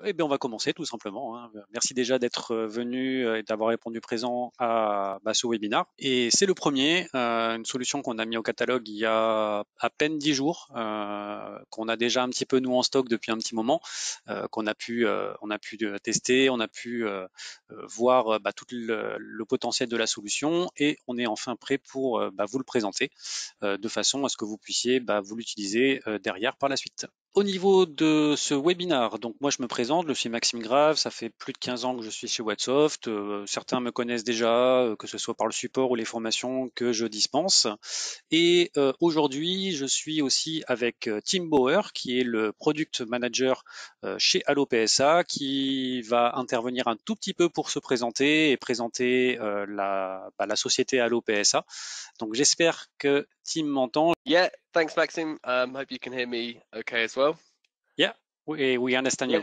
Eh bien, on va commencer tout simplement, hein. Merci déjà d'être venu et d'avoir répondu présent à ce webinaire. Et c'est le premier, une solution qu'on a mis au catalogue il y a à peine 10 jours, qu'on a déjà un petit peu nous en stock depuis un petit moment, qu'on a pu, tester, on a pu voir tout le potentiel de la solution et on est enfin prêt pour vous le présenter de façon à ce que vous puissiez vous l'utiliser derrière par la suite. Au niveau de ce webinaire, donc moi je me présente, je suis Maxime Grave, ça fait plus de 15 ans que je suis chez Whatsoft. Certains me connaissent déjà, que ce soit par le support ou les formations que je dispense. Et aujourd'hui, je suis aussi avec Tim Bauer, qui est le Product Manager chez Allo PSA, qui va intervenir un tout petit peu pour se présenter et présenter la société Allo PSA. Donc j'espère que Tim m'entend. Yeah, thanks, Maxim. Hope you can hear me okay as well. Yeah, we understand you.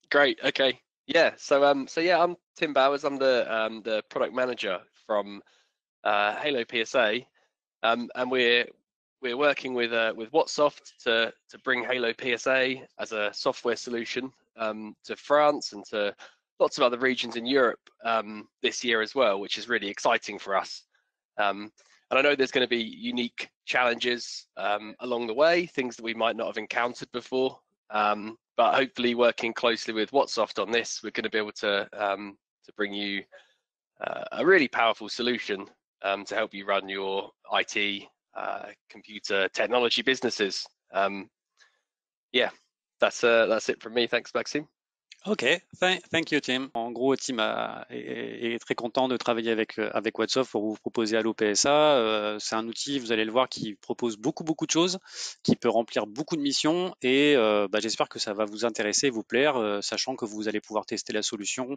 Great. Okay. Yeah. So yeah, I'm Tim Bowers. I'm the product manager from Halo PSA, and we're working with Whatsoft to bring Halo PSA as a software solution to France and to lots of other regions in Europe this year as well, which is really exciting for us. And I know there's going to be unique challenges along the way, things that we might not have encountered before. But hopefully, working closely with Whatsoft on this, we're going to be able to bring you a really powerful solution to help you run your IT, computer technology businesses. Yeah, that's it from me. Thanks, Maxime. Ok, thank you Tim. En gros, Tim est très content de travailler avec Whatsoft pour vous proposer Allo PSA. C'est un outil, vous allez le voir, qui propose beaucoup de choses, qui peut remplir beaucoup de missions et j'espère que ça va vous intéresser et vous plaire, sachant que vous allez pouvoir tester la solution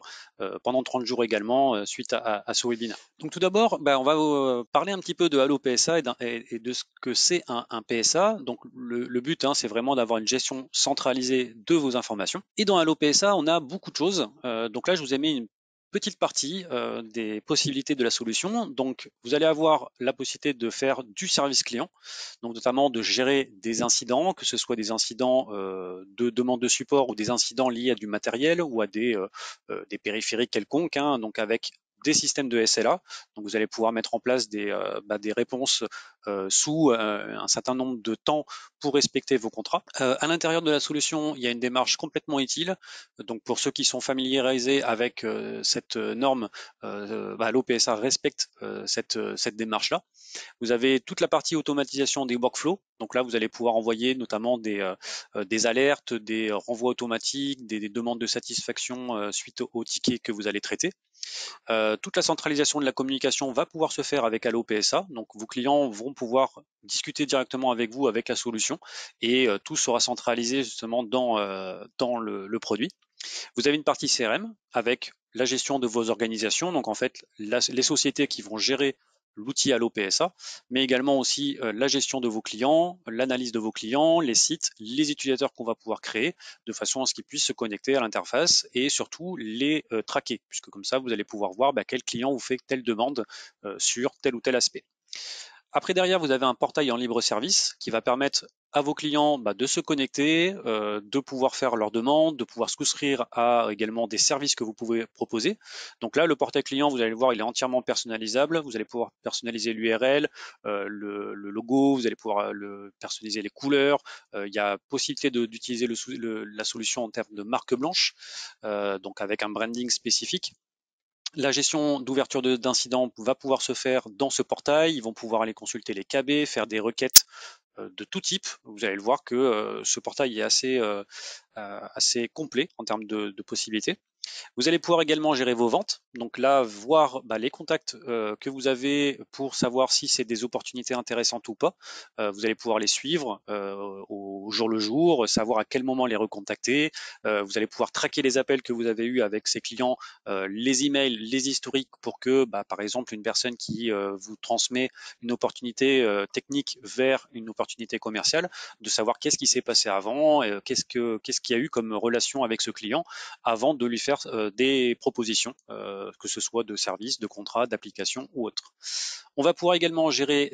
pendant 30 jours également suite à ce webinaire. Donc tout d'abord, on va parler un petit peu de Allo PSA et de ce que c'est un PSA. Donc le but, c'est vraiment d'avoir une gestion centralisée de vos informations. Et dans Allo PSA, on a beaucoup de choses. Donc là, je vous ai mis une petite partie des possibilités de la solution. Donc, vous allez avoir la possibilité de faire du service client, donc notamment de gérer des incidents, que ce soit des incidents de demande de support ou des incidents liés à du matériel ou à des périphériques quelconques, hein, donc avec des systèmes de SLA. Donc vous allez pouvoir mettre en place des réponses sous un certain nombre de temps pour respecter vos contrats. À l'intérieur de la solution, il y a une démarche complètement utile. Donc pour ceux qui sont familiarisés avec cette norme, l'OPSA respecte cette démarche-là. Vous avez toute la partie automatisation des workflows. Donc là, vous allez pouvoir envoyer notamment des alertes, des renvois automatiques, des demandes de satisfaction suite aux tickets que vous allez traiter. Toute la centralisation de la communication va pouvoir se faire avec Allo PSA. Donc vos clients vont pouvoir discuter directement avec vous avec la solution et tout sera centralisé justement dans le produit. Vous avez une partie CRM avec la gestion de vos organisations. Donc en fait, les sociétés qui vont gérer l'outil Allo PSA, mais également aussi la gestion de vos clients, l'analyse de vos clients, les sites, les utilisateurs qu'on va pouvoir créer, de façon à ce qu'ils puissent se connecter à l'interface et surtout les traquer, puisque comme ça, vous allez pouvoir voir quel client vous fait telle demande sur tel ou tel aspect. Après, derrière, vous avez un portail en libre service qui va permettre à vos clients de se connecter, de pouvoir faire leurs demandes, de pouvoir souscrire à également des services que vous pouvez proposer. Donc là, le portail client, vous allez le voir, il est entièrement personnalisable. Vous allez pouvoir personnaliser l'URL, le logo, vous allez pouvoir personnaliser les couleurs. Il y a possibilité d'utiliser la solution en termes de marque blanche, donc avec un branding spécifique. La gestion d'ouverture d'incidents va pouvoir se faire dans ce portail. Ils vont pouvoir aller consulter les KB, faire des requêtes de tout type. Vous allez le voir que ce portail est assez complet en termes de possibilités. Vous allez pouvoir également gérer vos ventes. Donc là, voir les contacts que vous avez pour savoir si c'est des opportunités intéressantes ou pas. Vous allez pouvoir les suivre au jour le jour, savoir à quel moment les recontacter. Vous allez pouvoir traquer les appels que vous avez eus avec ces clients, les emails, les historiques pour que, par exemple, une personne qui vous transmet une opportunité technique vers une opportunité commerciale, de savoir qu'est-ce qui s'est passé avant, qu'est-ce qu'il y a eu comme relation avec ce client avant de lui faire faire des propositions, que ce soit de services, de contrats, d'applications ou autres. On va pouvoir également gérer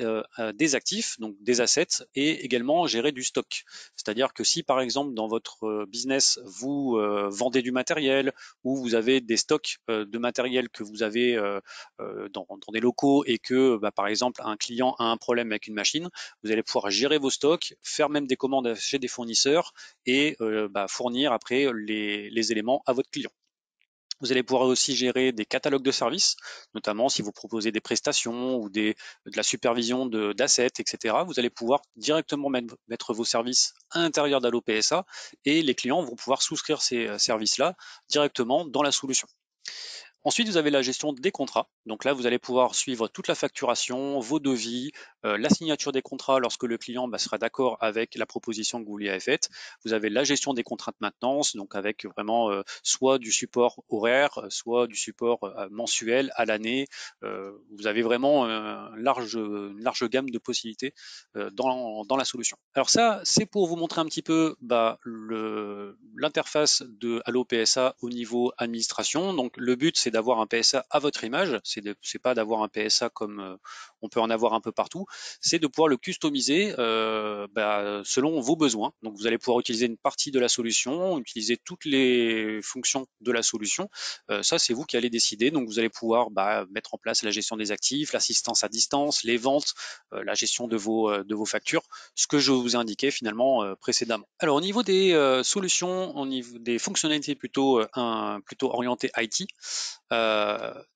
des actifs, donc des assets, et également gérer du stock. C'est-à-dire que si par exemple dans votre business vous vendez du matériel ou vous avez des stocks de matériel que vous avez dans des locaux et que par exemple un client a un problème avec une machine, vous allez pouvoir gérer vos stocks, faire même des commandes chez des fournisseurs et fournir après les éléments à votre client. Vous allez pouvoir aussi gérer des catalogues de services, notamment si vous proposez des prestations ou de la supervision d'assets, etc. Vous allez pouvoir directement mettre vos services à l'intérieur d'Allo PSA et les clients vont pouvoir souscrire ces services-là directement dans la solution. Ensuite, vous avez la gestion des contrats. Donc là, vous allez pouvoir suivre toute la facturation, vos devis, la signature des contrats lorsque le client sera d'accord avec la proposition que vous lui avez faite. Vous avez la gestion des contrats de maintenance, donc avec vraiment soit du support horaire, soit du support mensuel à l'année. Vous avez vraiment une large gamme de possibilités dans la solution. Alors ça, c'est pour vous montrer un petit peu l'interface de Allo PSA au niveau administration. Donc le but, c'est d'avoir un PSA à votre image, c'est pas d'avoir un PSA comme on peut en avoir un peu partout, c'est de pouvoir le customiser selon vos besoins. Donc vous allez pouvoir utiliser une partie de la solution, utiliser toutes les fonctions de la solution. Ça, c'est vous qui allez décider. Donc vous allez pouvoir mettre en place la gestion des actifs, l'assistance à distance, les ventes, la gestion de vos factures, ce que je vous ai indiqué finalement précédemment. Alors au niveau des solutions, au niveau des fonctionnalités plutôt orientées IT,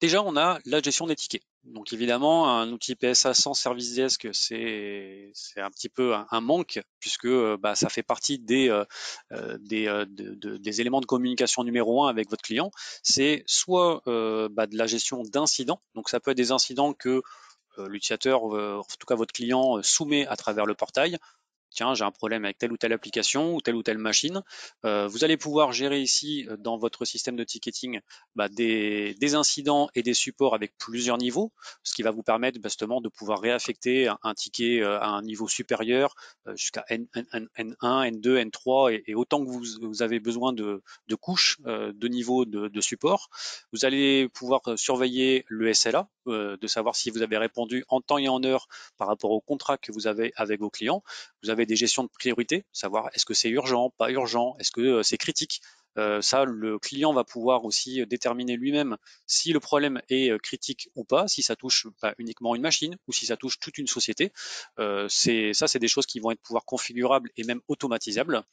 déjà, on a la gestion des tickets. Donc évidemment, un outil PSA sans service desk, c'est un petit peu un manque puisque ça fait partie des éléments de communication numéro un avec votre client. C'est soit de la gestion d'incidents. Donc ça peut être des incidents que l'utilisateur, en tout cas votre client, soumet à travers le portail. Tiens, j'ai un problème avec telle ou telle application ou telle machine. Vous allez pouvoir gérer ici dans votre système de ticketing des incidents et des supports avec plusieurs niveaux, ce qui va vous permettre justement de pouvoir réaffecter un ticket à un niveau supérieur jusqu'à N1, N2, N3 et autant que vous avez besoin de couches de niveau de support. Vous allez pouvoir surveiller le SLA, de savoir si vous avez répondu en temps et en heure par rapport au contrat que vous avez avec vos clients. Vous avez des gestions de priorité, savoir est-ce que c'est urgent, pas urgent, est-ce que c'est critique. Ça, le client va pouvoir aussi déterminer lui-même si le problème est critique ou pas, si ça touche pas uniquement une machine ou si ça touche toute une société. C'est des choses qui vont être pouvoir configurables et même automatisables.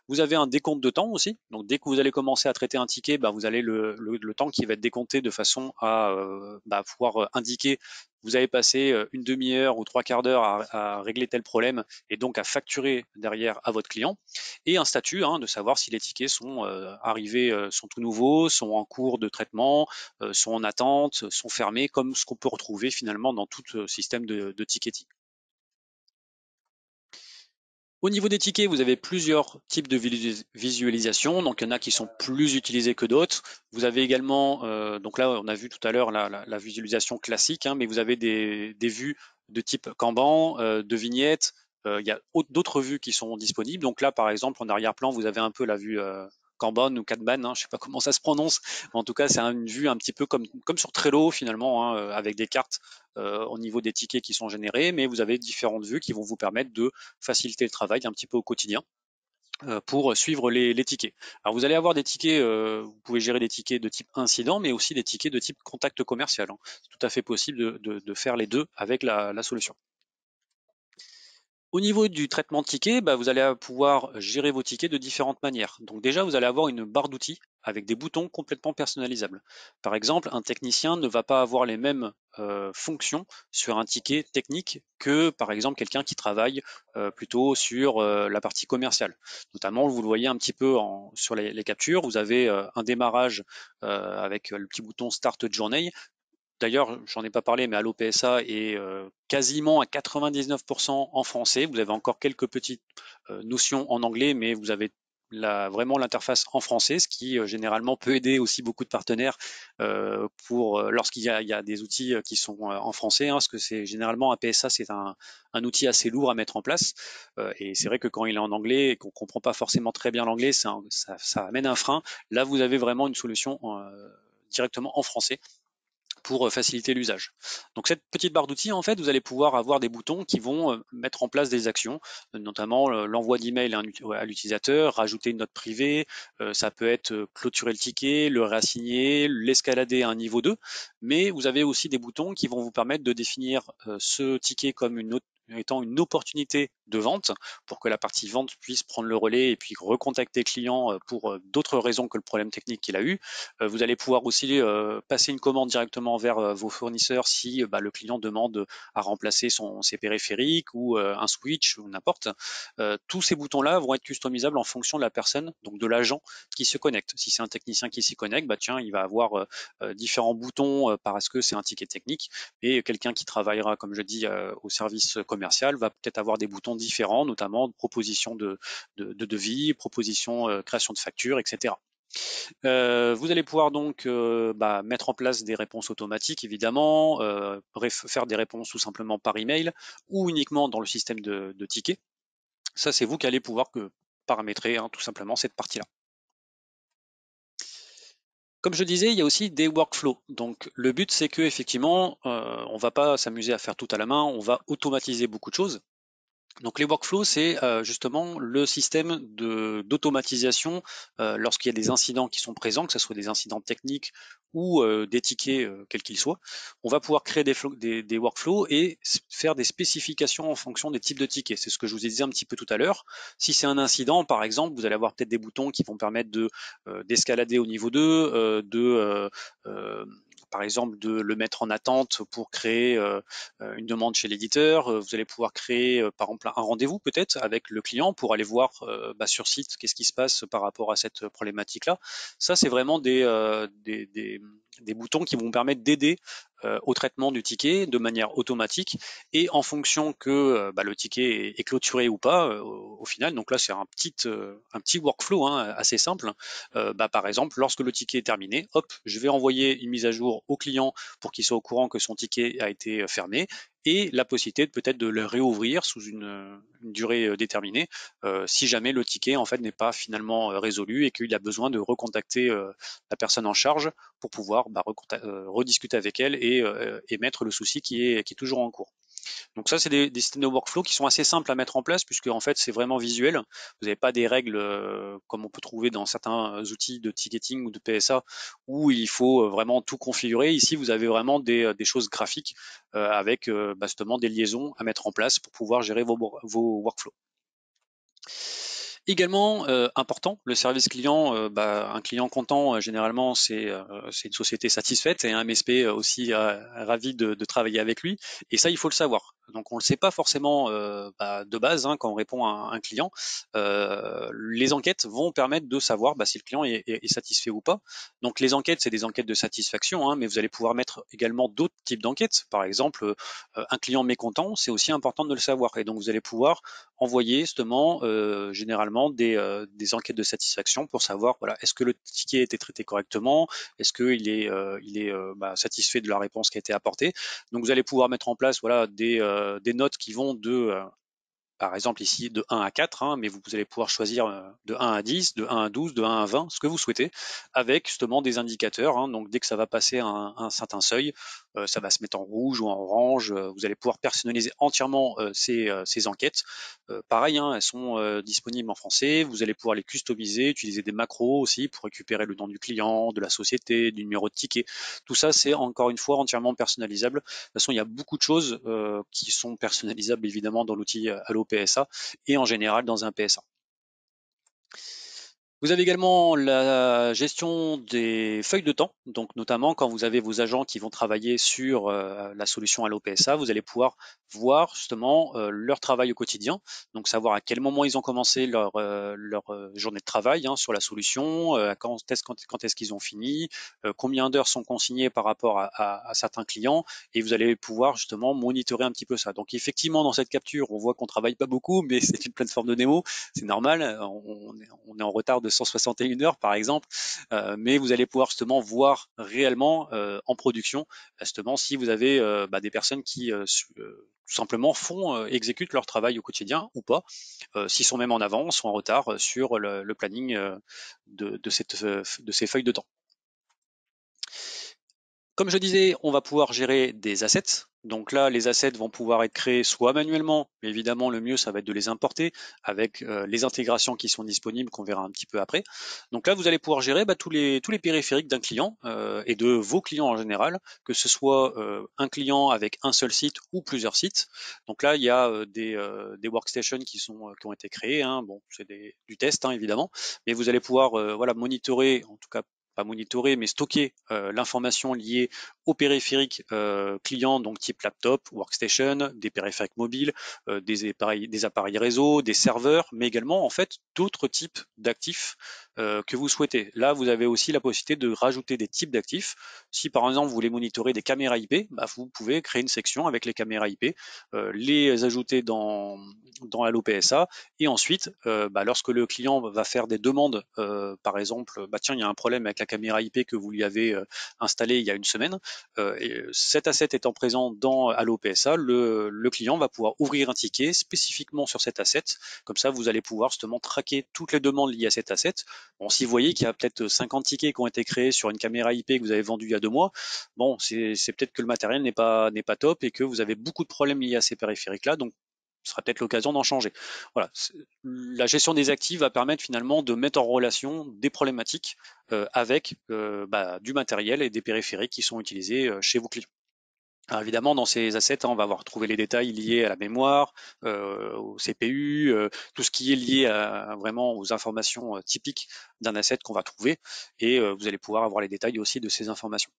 Vous avez un décompte de temps aussi. Donc dès que vous allez commencer à traiter un ticket, vous allez le temps qui va être décompté de façon à pouvoir indiquer vous avez passé une demi-heure ou trois quarts d'heure à régler tel problème et donc à facturer derrière à votre client. Et un statut de savoir si les tickets sont arrivés, sont tout nouveaux, sont en cours de traitement, sont en attente, sont fermés, comme ce qu'on peut retrouver finalement dans tout système de ticketing. Au niveau des tickets, vous avez plusieurs types de visualisation. Donc, il y en a qui sont plus utilisés que d'autres. Vous avez également, donc là, on a vu tout à l'heure la visualisation classique, mais vous avez des vues de type Kanban, de vignettes. Il y a d'autres vues qui sont disponibles. Donc là, par exemple, en arrière-plan, vous avez un peu la vue Kanban ou Kanban, je ne sais pas comment ça se prononce. Mais en tout cas, c'est une vue un petit peu comme sur Trello finalement, avec des cartes au niveau des tickets qui sont générés, mais vous avez différentes vues qui vont vous permettre de faciliter le travail un petit peu au quotidien pour suivre les tickets. Alors vous allez avoir des tickets, vous pouvez gérer des tickets de type incident, mais aussi des tickets de type contact commercial. C'est tout à fait possible de faire les deux avec la solution. Au niveau du traitement de tickets, vous allez pouvoir gérer vos tickets de différentes manières. Donc déjà, vous allez avoir une barre d'outils avec des boutons complètement personnalisables. Par exemple, un technicien ne va pas avoir les mêmes fonctions sur un ticket technique que par exemple quelqu'un qui travaille plutôt sur la partie commerciale. Notamment, vous le voyez un petit peu sur les captures, vous avez un démarrage avec le petit bouton Start Journey. D'ailleurs, j'en ai pas parlé, mais Allo PSA est quasiment à 99% en français. Vous avez encore quelques petites notions en anglais, mais vous avez vraiment l'interface en français, ce qui généralement peut aider aussi beaucoup de partenaires pour lorsqu'il y a des outils qui sont en français, hein, parce que c'est généralement un PSA, c'est un outil assez lourd à mettre en place. Et c'est vrai que quand il est en anglais et qu'on comprend pas forcément très bien l'anglais, ça amène un frein. Là, vous avez vraiment une solution directement en français pour faciliter l'usage. Donc cette petite barre d'outils, en fait, vous allez pouvoir avoir des boutons qui vont mettre en place des actions, notamment l'envoi d'email à l'utilisateur, rajouter une note privée, ça peut être clôturer le ticket, le réassigner, l'escalader à un niveau 2, mais vous avez aussi des boutons qui vont vous permettre de définir ce ticket comme étant une opportunité de vente pour que la partie vente puisse prendre le relais et puis recontacter le client pour d'autres raisons que le problème technique qu'il a eu. Vous allez pouvoir aussi passer une commande directement vers vos fournisseurs si le client demande à remplacer ses périphériques ou un switch ou n'importe. Tous ces boutons-là vont être customisables en fonction de la personne, donc de l'agent qui se connecte. Si c'est un technicien qui s'y connecte, tiens, il va avoir différents boutons parce que c'est un ticket technique. Et quelqu'un qui travaillera, comme je dis, au service commercial va peut-être avoir des boutons différents, notamment de proposition de devis, proposition création de factures, etc. Vous allez pouvoir donc mettre en place des réponses automatiques, évidemment, faire des réponses tout simplement par email ou uniquement dans le système de tickets. Ça, c'est vous qui allez pouvoir paramétrer tout simplement cette partie-là. Comme je disais, il y a aussi des workflows. Donc le but, c'est que effectivement, on ne va pas s'amuser à faire tout à la main, on va automatiser beaucoup de choses. Donc les workflows, c'est justement le système d'automatisation lorsqu'il y a des incidents qui sont présents, que ce soit des incidents techniques ou des tickets, quels qu'ils soient. On va pouvoir créer des workflows et faire des spécifications en fonction des types de tickets. C'est ce que je vous ai dit un petit peu tout à l'heure. Si c'est un incident, par exemple, vous allez avoir peut-être des boutons qui vont permettre d'escalader au niveau 2, par exemple, de le mettre en attente pour créer une demande chez l'éditeur. Vous allez pouvoir créer, par exemple, un rendez-vous peut-être avec le client pour aller voir sur site qu'est-ce qui se passe par rapport à cette problématique-là. Ça, c'est vraiment des boutons qui vont permettre d'aider au traitement du ticket de manière automatique et en fonction que le ticket est clôturé ou pas au final. Donc là, c'est un petit workflow assez simple. Par exemple, lorsque le ticket est terminé, hop, je vais envoyer une mise à jour au client pour qu'il soit au courant que son ticket a été fermé et la possibilité peut-être de le réouvrir sous une durée déterminée si jamais le ticket en fait n'est pas finalement résolu et qu'il a besoin de recontacter la personne en charge pour pouvoir rediscuter avec elle et mettre le souci qui est toujours en cours. Donc ça, c'est des systèmes de workflow qui sont assez simples à mettre en place puisque en fait c'est vraiment visuel. Vous n'avez pas des règles comme on peut trouver dans certains outils de ticketing ou de PSA où il faut vraiment tout configurer. Ici, vous avez vraiment des choses graphiques avec justement des liaisons à mettre en place pour pouvoir gérer vos workflows. Également important, le service client, un client content, généralement c'est une société satisfaite et un MSP aussi ravi de travailler avec lui. Et ça, il faut le savoir. Donc on le sait pas forcément de base quand on répond à un client. Les enquêtes vont permettre de savoir si le client est satisfait ou pas. Donc les enquêtes, c'est des enquêtes de satisfaction, mais vous allez pouvoir mettre également d'autres types d'enquêtes. Par exemple, un client mécontent, c'est aussi important de le savoir. Et donc vous allez pouvoir envoyer justement généralement des enquêtes de satisfaction pour savoir voilà est-ce que le ticket a été traité correctement, est-ce qu'il est satisfait de la réponse qui a été apportée. Donc vous allez pouvoir mettre en place voilà des notes qui vont de par exemple ici de 1 à 4, mais vous allez pouvoir choisir de 1 à 10, de 1 à 12, de 1 à 20, ce que vous souhaitez, avec justement des indicateurs. Donc dès que ça va passer un certain seuil, ça va se mettre en rouge ou en orange. Vous allez pouvoir personnaliser entièrement ces enquêtes. Pareil, elles sont disponibles en français. Vous allez pouvoir les customiser, utiliser des macros aussi pour récupérer le nom du client, de la société, du numéro de ticket. Tout ça, c'est encore une fois entièrement personnalisable. De toute façon, il y a beaucoup de choses qui sont personnalisables évidemment dans l'outil Allo PSA et en général dans un PSA. Vous avez également la gestion des feuilles de temps, donc notamment quand vous avez vos agents qui vont travailler sur la solution Allo PSA, vous allez pouvoir voir justement leur travail au quotidien, donc savoir à quel moment ils ont commencé leur journée de travail hein, sur la solution, quand est-ce qu'ils ont fini, combien d'heures sont consignées par rapport à certains clients, et vous allez pouvoir justement monitorer un petit peu ça. Donc effectivement dans cette capture, on voit qu'on travaille pas beaucoup, mais c'est une plateforme de démo, c'est normal, on est en retard de 161 heures par exemple, mais vous allez pouvoir justement voir réellement en production justement si vous avez des personnes qui tout simplement exécutent leur travail au quotidien ou pas, s'ils sont même en avance ou en retard sur le planning de ces feuilles de temps. Comme je disais, on va pouvoir gérer des assets. Donc là, les assets vont pouvoir être créés soit manuellement, mais évidemment le mieux ça va être de les importer avec les intégrations qui sont disponibles qu'on verra un petit peu après. Donc là, vous allez pouvoir gérer tous les périphériques d'un client et de vos clients en général, que ce soit un client avec un seul site ou plusieurs sites. Donc là, il y a des workstations qui ont été créés. Hein. Bon, c'est du test hein, évidemment, mais vous allez pouvoir voilà monitorer, en tout cas pas monitorer, mais stocker l'information liée aux périphériques clients, donc type laptop, workstation, des périphériques mobiles, des appareils réseau, des serveurs, mais également en fait d'autres types d'actifs que vous souhaitez. Là, vous avez aussi la possibilité de rajouter des types d'actifs. Si par exemple vous voulez monitorer des caméras IP, vous pouvez créer une section avec les caméras IP, les ajouter dans Allo PSA et ensuite, lorsque le client va faire des demandes, par exemple, tiens, il y a un problème avec la caméra IP que vous lui avez installée il y a une semaine, et cet asset étant présent dans Allo PSA, le client va pouvoir ouvrir un ticket spécifiquement sur cet asset. Comme ça, vous allez pouvoir justement traquer toutes les demandes liées à cet asset. Bon, si vous voyez qu'il y a peut-être 50 tickets qui ont été créés sur une caméra IP que vous avez vendue il y a 2 mois, bon, c'est peut-être que le matériel n'est pas top et que vous avez beaucoup de problèmes liés à ces périphériques-là. Donc, ce sera peut-être l'occasion d'en changer. Voilà, la gestion des actifs va permettre finalement de mettre en relation des problématiques avec du matériel et des périphériques qui sont utilisés chez vos clients. Alors évidemment, dans ces assets, hein, on va avoir trouvé les détails liés à la mémoire, au CPU, tout ce qui est lié vraiment aux informations typiques d'un asset qu'on va trouver, et vous allez pouvoir avoir les détails aussi de ces informations.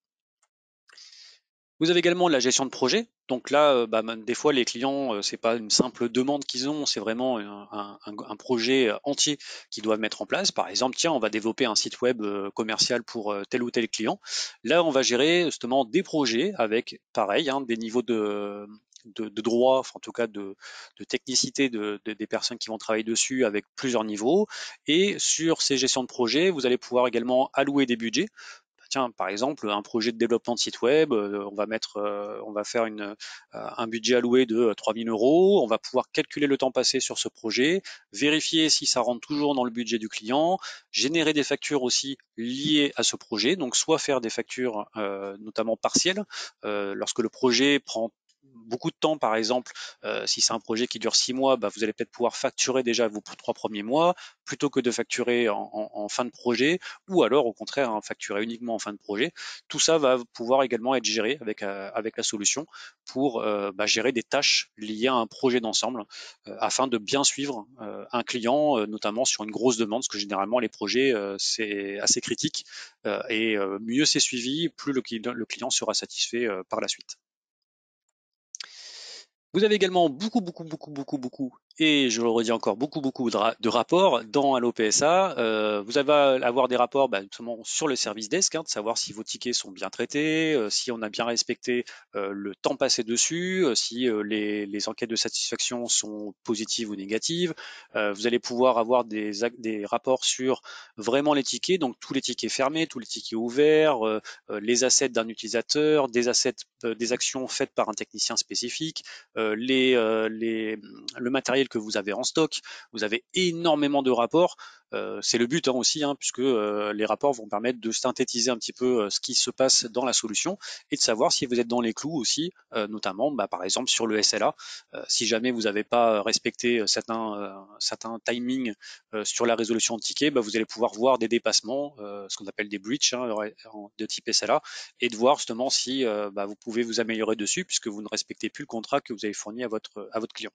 Vous avez également la gestion de projet. Donc là, des fois, les clients, c'est pas une simple demande qu'ils ont, c'est vraiment un projet entier qu'ils doivent mettre en place. Par exemple, tiens, on va développer un site web commercial pour tel ou tel client. Là, on va gérer justement des projets avec, pareil, hein, des niveaux de droit, enfin, en tout cas de technicité des personnes qui vont travailler dessus avec plusieurs niveaux. Et sur ces gestions de projet, vous allez pouvoir également allouer des budgets. Tiens, par exemple, un projet de développement de site web, on va faire un budget alloué de 3 000 euros. On va pouvoir calculer le temps passé sur ce projet, vérifier si ça rentre toujours dans le budget du client, générer des factures aussi liées à ce projet. Donc, soit faire des factures notamment partielles, lorsque le projet prend beaucoup de temps, par exemple, si c'est un projet qui dure 6 mois, vous allez peut-être pouvoir facturer déjà vos 3 premiers mois, plutôt que de facturer en fin de projet, ou alors au contraire facturer uniquement en fin de projet. Tout ça va pouvoir également être géré avec la solution pour gérer des tâches liées à un projet d'ensemble afin de bien suivre un client, notamment sur une grosse demande, parce que généralement les projets c'est assez critique et mieux c'est suivi, plus le client sera satisfait par la suite. Vous avez également beaucoup, et je le redis encore, beaucoup de rapports dans Allo PSA. Vous allez avoir des rapports notamment sur le service desk, hein, de savoir si vos tickets sont bien traités, si on a bien respecté le temps passé dessus, si les enquêtes de satisfaction sont positives ou négatives. Vous allez pouvoir avoir des rapports sur vraiment les tickets, donc tous les tickets fermés, tous les tickets ouverts, les assets d'un utilisateur, des actions faites par un technicien spécifique, le matériel que vous avez en stock. Vous avez énormément de rapports. C'est le but aussi, hein, puisque les rapports vont permettre de synthétiser un petit peu ce qui se passe dans la solution et de savoir si vous êtes dans les clous aussi, notamment par exemple sur le SLA. Si jamais vous n'avez pas respecté certains timings sur la résolution de tickets, vous allez pouvoir voir des dépassements, ce qu'on appelle des breaches hein, de type SLA, et de voir justement si vous pouvez vous améliorer dessus puisque vous ne respectez plus le contrat que vous avez fourni à votre client.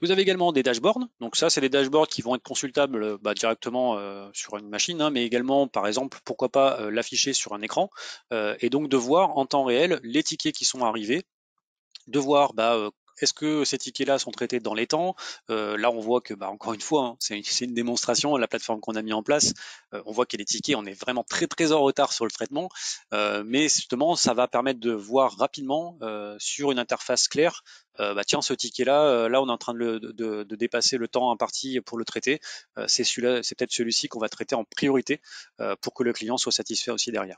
Vous avez également des dashboards. Donc ça, c'est des dashboards qui vont être consultables directement sur une machine, hein, mais également, par exemple, pourquoi pas l'afficher sur un écran et donc de voir en temps réel les tickets qui sont arrivés, de voir est-ce que ces tickets-là sont traités dans les temps. Là, on voit que, encore une fois, hein, c'est une démonstration, la plateforme qu'on a mis en place, on voit qu'il y a des tickets, on est vraiment très très en retard sur le traitement, mais justement, ça va permettre de voir rapidement sur une interface claire, tiens, ce ticket-là, là, on est en train de dépasser le temps imparti pour le traiter. C'est celui-là, c'est peut-être celui-ci qu'on va traiter en priorité pour que le client soit satisfait aussi derrière.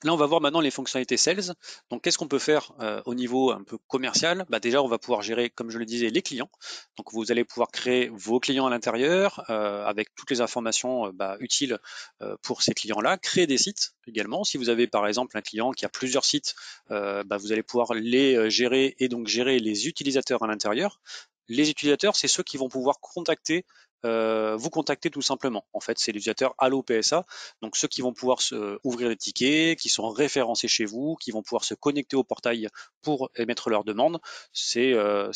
Là, on va voir maintenant les fonctionnalités sales. Donc, qu'est-ce qu'on peut faire au niveau un peu commercial? Déjà, on va pouvoir gérer, comme je le disais, les clients. Donc, vous allez pouvoir créer vos clients à l'intérieur avec toutes les informations utiles pour ces clients-là. Créer des sites également. Si vous avez par exemple un client qui a plusieurs sites, vous allez pouvoir les gérer et donc gérer les utilisateurs à l'intérieur. Les utilisateurs, c'est ceux qui vont pouvoir vous contacter tout simplement. En fait, c'est les utilisateurs Allo PSA, donc ceux qui vont pouvoir ouvrir des tickets, qui sont référencés chez vous, qui vont pouvoir se connecter au portail pour émettre leurs demandes. C'est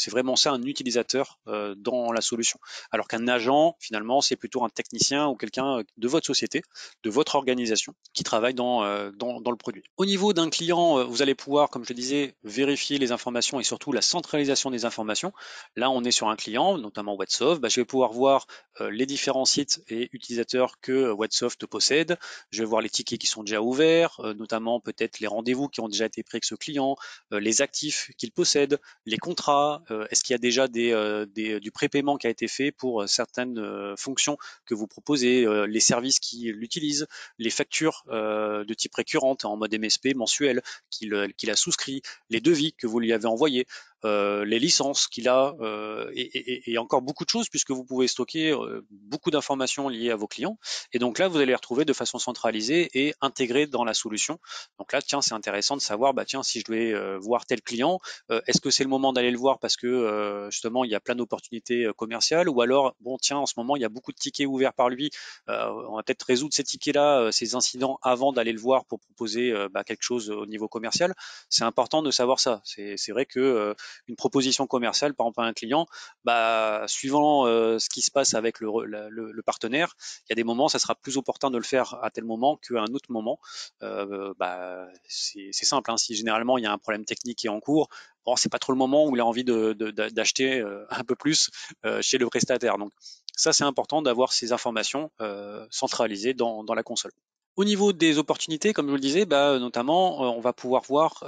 vraiment ça un utilisateur dans la solution. Alors qu'un agent, finalement, c'est plutôt un technicien ou quelqu'un de votre société, de votre organisation, qui travaille dans le produit. Au niveau d'un client, vous allez pouvoir, comme je le disais, vérifier les informations et surtout la centralisation des informations. Là, on est sur un client, notamment Whatsoft. Je vais pouvoir voir les différents sites et utilisateurs que Whatsoft possède. Je vais voir les tickets qui sont déjà ouverts, notamment peut-être les rendez-vous qui ont déjà été pris avec ce client, les actifs qu'il possède, les contrats. Est-ce qu'il y a déjà du prépaiement qui a été fait pour certaines fonctions que vous proposez, les services qui l'utilisent, les factures de type récurrente en mode MSP mensuel qu'il a souscrit, les devis que vous lui avez envoyés. Les licences qu'il a et encore beaucoup de choses puisque vous pouvez stocker beaucoup d'informations liées à vos clients et donc là vous allez les retrouver de façon centralisée et intégrée dans la solution. Donc là tiens c'est intéressant de savoir tiens si je dois voir tel client, est-ce que c'est le moment d'aller le voir parce que justement il y a plein d'opportunités commerciales ou alors bon tiens en ce moment il y a beaucoup de tickets ouverts par lui, on va peut-être résoudre ces tickets là, ces incidents avant d'aller le voir pour proposer quelque chose au niveau commercial. C'est important de savoir ça. C'est vrai que une proposition commerciale, par exemple à un client, suivant ce qui se passe avec le partenaire, il y a des moments, ça sera plus opportun de le faire à tel moment qu'à un autre moment. C'est simple, hein, si généralement il y a un problème technique qui est en cours, bon, c'est pas trop le moment où il a envie d'acheter un peu plus chez le prestataire. Donc ça, c'est important d'avoir ces informations centralisées dans la console. Au niveau des opportunités, comme je vous le disais, notamment, on va pouvoir voir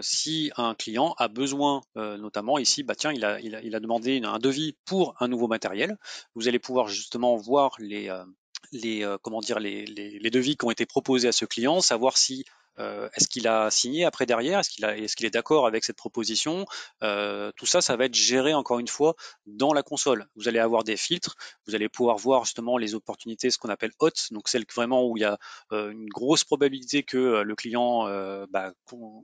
si un client a besoin, notamment ici, tiens, il a demandé un devis pour un nouveau matériel. Vous allez pouvoir justement voir comment dire, les devis qui ont été proposés à ce client, savoir si est-ce qu'il a signé après derrière, est-ce qu'il est d'accord avec cette proposition. Tout ça, ça va être géré encore une fois dans la console. Vous allez avoir des filtres, vous allez pouvoir voir justement les opportunités, ce qu'on appelle hot, donc celles vraiment où il y a une grosse probabilité que le client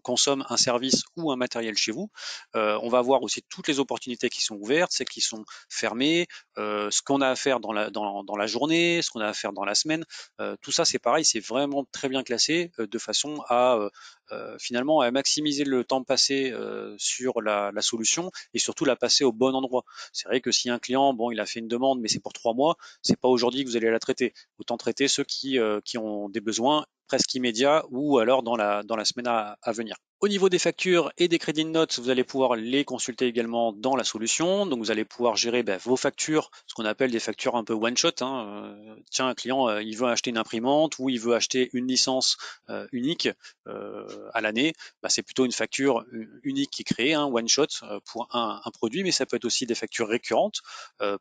consomme un service ou un matériel chez vous. On va voir aussi toutes les opportunités qui sont ouvertes, celles qui sont fermées, ce qu'on a à faire dans la journée, ce qu'on a à faire dans la semaine. Tout ça, c'est pareil, c'est vraiment très bien classé de façon à finalement à maximiser le temps passé sur la solution et surtout la passer au bon endroit. C'est vrai que si un client, bon, il a fait une demande, mais c'est pour 3 mois, c'est pas aujourd'hui que vous allez la traiter. Autant traiter ceux qui ont des besoins presque immédiats ou alors dans la semaine à venir. Au niveau des factures et des crédits de notes, vous allez pouvoir les consulter également dans la solution. Donc vous allez pouvoir gérer vos factures, ce qu'on appelle des factures un peu one shot, hein. Tiens, un client, il veut acheter une imprimante ou il veut acheter une licence unique à l'année. C'est plutôt une facture unique qui est créée, hein, one shot pour un produit, mais ça peut être aussi des factures récurrentes.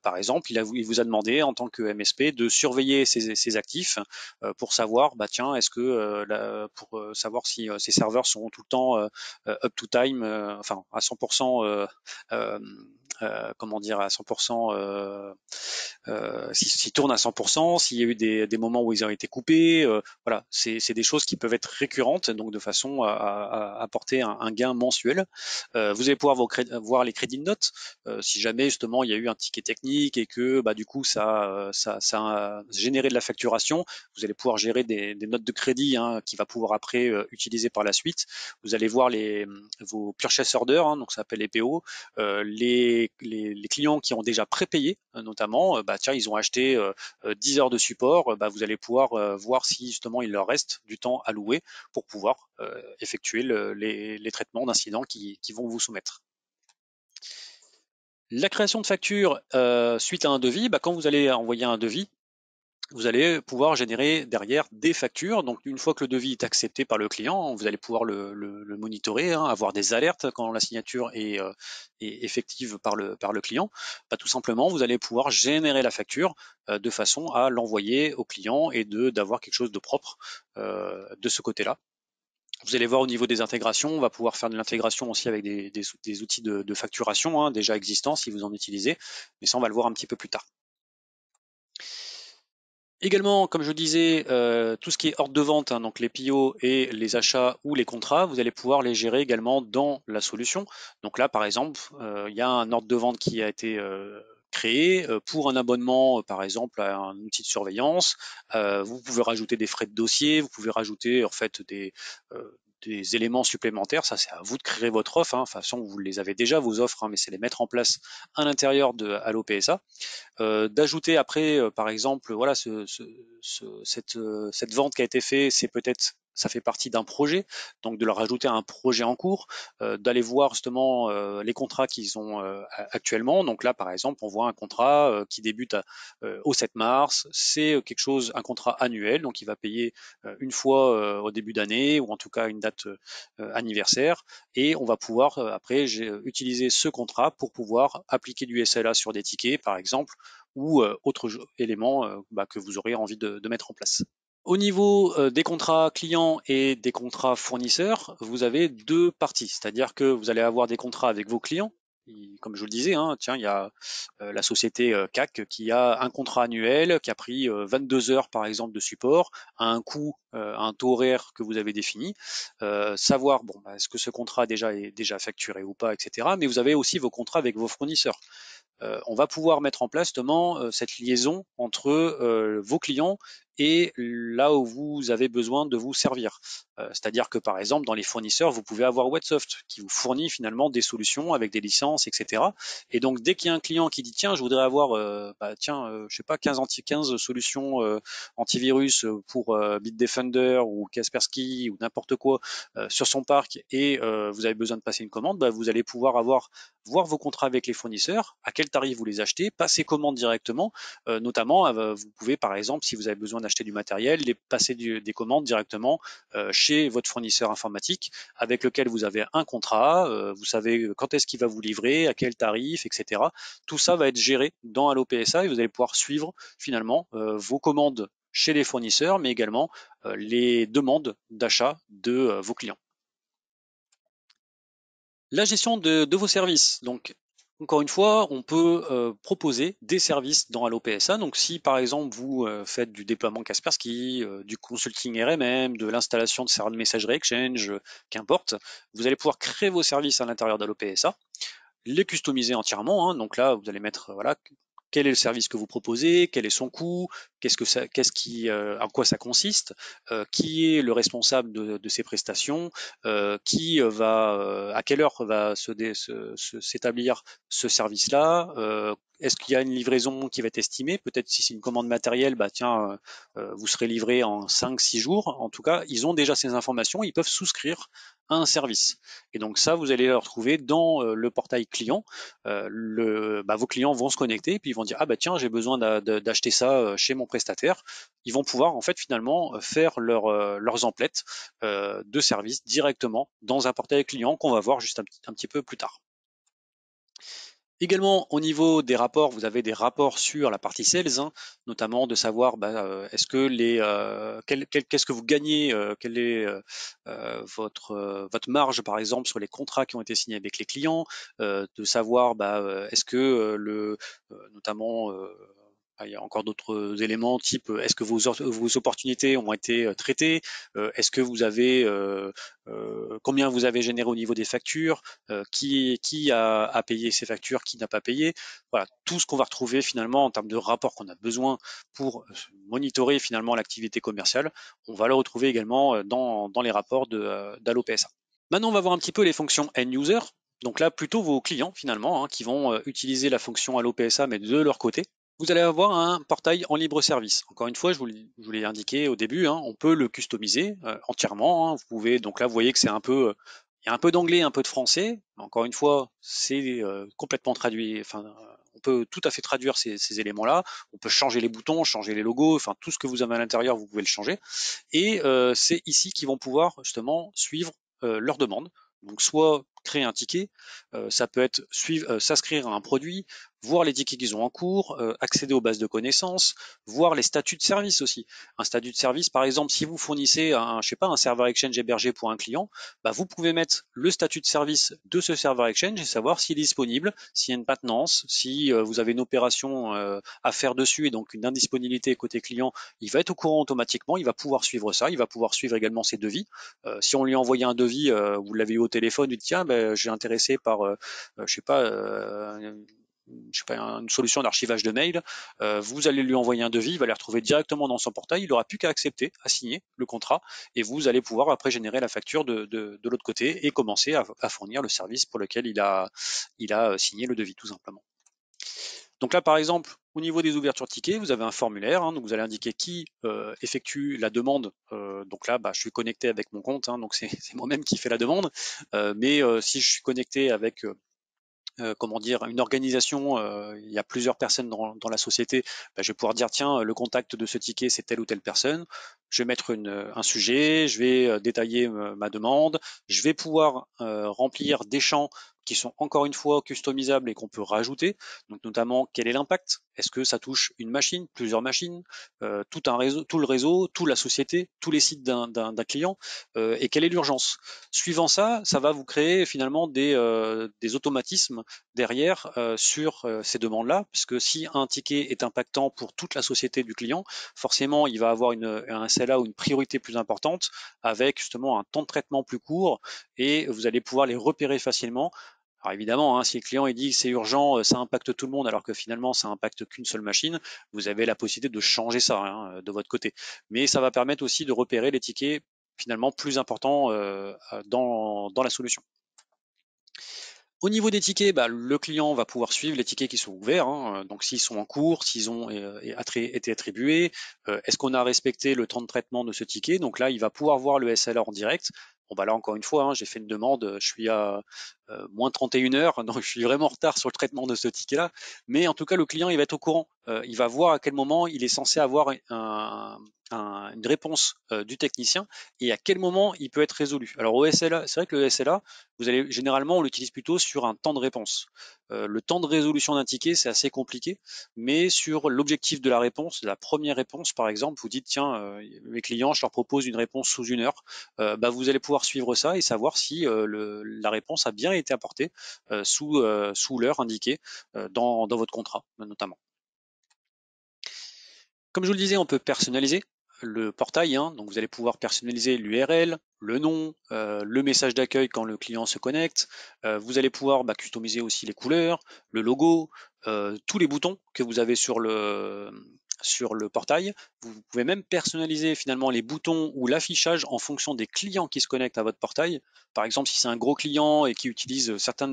Par exemple, il vous a demandé en tant que MSP de surveiller ses actifs pour savoir, tiens, est-ce que pour savoir si ces serveurs sont tout le temps up to time, enfin à 100%, euh, comment dire, à 100%, s'ils tournent à 100%, s'il y a eu des moments où ils ont été coupés, voilà, c'est des choses qui peuvent être récurrentes, donc de façon à apporter un gain mensuel. Vous allez pouvoir voir les crédits de notes, si jamais justement il y a eu un ticket technique et que du coup ça a généré de la facturation, vous allez pouvoir gérer des notes de crédit crédit hein, qui va pouvoir après utiliser par la suite. Vous allez voir vos purchase orders, hein, donc ça s'appelle les PO, les clients qui ont déjà prépayé notamment, tiens, ils ont acheté 10 heures de support, vous allez pouvoir voir si justement il leur reste du temps à louer pour pouvoir effectuer les traitements d'incidents qui vont vous soumettre. La création de factures suite à un devis, quand vous allez envoyer un devis, vous allez pouvoir générer derrière des factures. Donc une fois que le devis est accepté par le client, vous allez pouvoir le monitorer, hein, avoir des alertes quand la signature est effective par le client. Tout simplement, vous allez pouvoir générer la facture de façon à l'envoyer au client et d'avoir quelque chose de propre de ce côté-là. Vous allez voir au niveau des intégrations, on va pouvoir faire de l'intégration aussi avec des outils de facturation hein, déjà existants si vous en utilisez, mais ça on va le voir un petit peu plus tard. Également, comme je disais, tout ce qui est ordre de vente, hein, donc les PO et les achats ou les contrats, vous allez pouvoir les gérer également dans la solution. Donc là, par exemple, il y a un ordre de vente qui a été créé pour un abonnement, par exemple, à un outil de surveillance. Vous pouvez rajouter des frais de dossier, vous pouvez rajouter en fait des éléments supplémentaires. Ça, c'est à vous de créer votre offre. Hein. De toute façon, vous les avez déjà, vos offres, hein, mais c'est les mettre en place à l'intérieur de Allo PSA. D'ajouter après, par exemple, voilà, cette vente qui a été faite, c'est peut-être ça fait partie d'un projet, donc de leur rajouter un projet en cours, d'aller voir justement les contrats qu'ils ont actuellement. Donc là, par exemple, on voit un contrat qui débute au 7 mars, c'est quelque chose, un contrat annuel, donc il va payer une fois au début d'année ou en tout cas une date anniversaire, et on va pouvoir après utiliser ce contrat pour pouvoir appliquer du SLA sur des tickets, par exemple, ou autres éléments que vous aurez envie de mettre en place. Au niveau des contrats clients et des contrats fournisseurs, vous avez deux parties, c'est-à-dire que vous allez avoir des contrats avec vos clients. Comme je vous le disais, hein, tiens, il y a la société CAC qui a un contrat annuel qui a pris 22 heures par exemple de support à un coût, un taux horaire que vous avez défini. Savoir est-ce que ce contrat est déjà facturé ou pas, etc. Mais vous avez aussi vos contrats avec vos fournisseurs. On va pouvoir mettre en place justement cette liaison entre vos clients et là où vous avez besoin de vous servir. C'est-à-dire que par exemple, dans les fournisseurs, vous pouvez avoir Whatsoft qui vous fournit finalement des solutions avec des licences, etc. Et donc, dès qu'il y a un client qui dit tiens, je voudrais avoir je sais pas, 15 solutions antivirus pour Bitdefender ou Kaspersky ou n'importe quoi sur son parc et vous avez besoin de passer une commande, vous allez pouvoir voir vos contrats avec les fournisseurs, à quel tarif vous les achetez, passer commande directement, notamment vous pouvez par exemple, si vous avez besoin d'acheter du matériel, passer des commandes directement chez votre fournisseur informatique avec lequel vous avez un contrat, vous savez quand est-ce qu'il va vous livrer, à quel tarif, etc. Tout ça va être géré dans Allo PSA et vous allez pouvoir suivre finalement vos commandes chez les fournisseurs, mais également les demandes d'achat de vos clients. La gestion de vos services. Donc, encore une fois, on peut proposer des services dans Allo PSA. Donc, si par exemple vous faites du déploiement Kaspersky, du consulting RMM, de l'installation de serveurs de messagerie Exchange, qu'importe, vous allez pouvoir créer vos services à l'intérieur d'Allo PSA, les customiser entièrement. Hein. Donc là, vous allez mettre voilà quel est le service que vous proposez, quel est son coût, en quoi ça consiste, qui est le responsable de ces prestations, à quelle heure va s'établir ce service-là, est-ce qu'il y a une livraison qui va être estimée? Peut-être si c'est une commande matérielle, vous serez livré en 5-6 jours. En tout cas, ils ont déjà ces informations, ils peuvent souscrire à un service. Et donc ça, vous allez le retrouver dans le portail client. Vos clients vont se connecter et puis ils vont dire tiens, j'ai besoin d'acheter ça chez mon prestataire. Ils vont pouvoir en fait finalement faire leurs emplettes de service directement dans un portail client qu'on va voir juste un petit peu plus tard. Également, au niveau des rapports, vous avez des rapports sur la partie sales, hein, notamment de savoir est-ce que qu'est-ce que vous gagnez, quelle est votre marge par exemple sur les contrats qui ont été signés avec les clients, de savoir est-ce que notamment Il y a encore d'autres éléments type est-ce que vos opportunités ont été traitées, est-ce que vous avez combien vous avez généré au niveau des factures, qui a payé ces factures, qui n'a pas payé. Voilà, tout ce qu'on va retrouver finalement en termes de rapports qu'on a besoin pour monitorer finalement l'activité commerciale, on va le retrouver également dans les rapports d'Allo PSA. Maintenant, on va voir un petit peu les fonctions end user. Donc là, plutôt vos clients finalement, qui vont utiliser la fonction Allo PSA, mais de leur côté. Vous allez avoir un portail en libre service. Encore une fois, je vous l'ai indiqué au début, on peut le customiser entièrement. Vous pouvez, donc là, vous voyez que c'est un peu, il y a un peu d'anglais, un peu de français. Encore une fois, c'est complètement traduit. Enfin, on peut tout à fait traduire ces éléments-là. On peut changer les boutons, changer les logos, enfin tout ce que vous avez à l'intérieur, vous pouvez le changer. Et c'est ici qu'ils vont pouvoir justement suivre leurs demandes. Donc soit créer un ticket, ça peut être s'inscrire à un produit, voir les tickets qu'ils ont en cours, accéder aux bases de connaissances, voir les statuts de service aussi. Un statut de service, par exemple, si vous fournissez je sais pas, un serveur Exchange hébergé pour un client, vous pouvez mettre le statut de service de ce serveur Exchange et savoir s'il est disponible, s'il y a une maintenance, si vous avez une opération à faire dessus et donc une indisponibilité côté client, il va être au courant automatiquement, il va pouvoir suivre ça, il va pouvoir suivre également ses devis. Si on lui a envoyé un devis, vous l'avez eu au téléphone, il dit tiens, j'ai intéressé par, je sais pas, une solution d'archivage de mail, vous allez lui envoyer un devis, il va les retrouver directement dans son portail, il n'aura plus qu'à accepter, à signer le contrat, et vous allez pouvoir après générer la facture de l'autre côté et commencer à fournir le service pour lequel il a signé le devis, tout simplement. Donc là, par exemple, au niveau des ouvertures de tickets, vous avez un formulaire, donc vous allez indiquer qui effectue la demande. Donc là, je suis connecté avec mon compte, donc c'est moi-même qui fais la demande. Mais si je suis connecté avec comment dire, une organisation, il y a plusieurs personnes dans la société, je vais pouvoir dire tiens, le contact de ce ticket c'est telle ou telle personne. Je vais mettre un sujet, je vais détailler ma demande, je vais pouvoir remplir des champs qui sont encore une fois customisables et qu'on peut rajouter. Donc notamment quel est l'impact? Est-ce que ça touche une machine, plusieurs machines, tout un réseau, tout le réseau, toute la société, tous les sites d'un client, et quelle est l'urgence? Suivant ça, ça va vous créer finalement des automatismes derrière sur ces demandes-là, puisque si un ticket est impactant pour toute la société du client, forcément il va avoir un SLA ou une priorité plus importante avec justement un temps de traitement plus court et vous allez pouvoir les repérer facilement. Alors évidemment, si le client il dit que c'est urgent, ça impacte tout le monde alors que finalement ça impacte qu'une seule machine, vous avez la possibilité de changer ça de votre côté. Mais ça va permettre aussi de repérer les tickets finalement plus importants dans la solution. Au niveau des tickets, le client va pouvoir suivre les tickets qui sont ouverts, donc s'ils sont en cours, s'ils ont été attribués, est-ce qu'on a respecté le temps de traitement de ce ticket. Donc là, il va pouvoir voir le SLA en direct. Bon là encore une fois, j'ai fait une demande, je suis à moins 31 heures, donc je suis vraiment en retard sur le traitement de ce ticket-là. Mais en tout cas, le client, il va être au courant. Il va voir à quel moment il est censé avoir une réponse du technicien et à quel moment il peut être résolu. Alors au SLA, c'est vrai que le SLA, généralement, on l'utilise plutôt sur un temps de réponse. Le temps de résolution d'un ticket, c'est assez compliqué, mais sur l'objectif de la réponse, de la première réponse, par exemple, vous dites tiens, mes clients, je leur propose une réponse sous 1 heure. Vous allez pouvoir suivre ça et savoir si la réponse a bien été apportée sous l'heure indiquée dans votre contrat, notamment. Comme je vous le disais, on peut personnaliser le portail, donc vous allez pouvoir personnaliser l'URL, le nom, le message d'accueil quand le client se connecte. Vous allez pouvoir customiser aussi les couleurs, le logo, tous les boutons que vous avez sur le portail. Vous pouvez même personnaliser finalement les boutons ou l'affichage en fonction des clients qui se connectent à votre portail. Par exemple, si c'est un gros client et qui utilise certains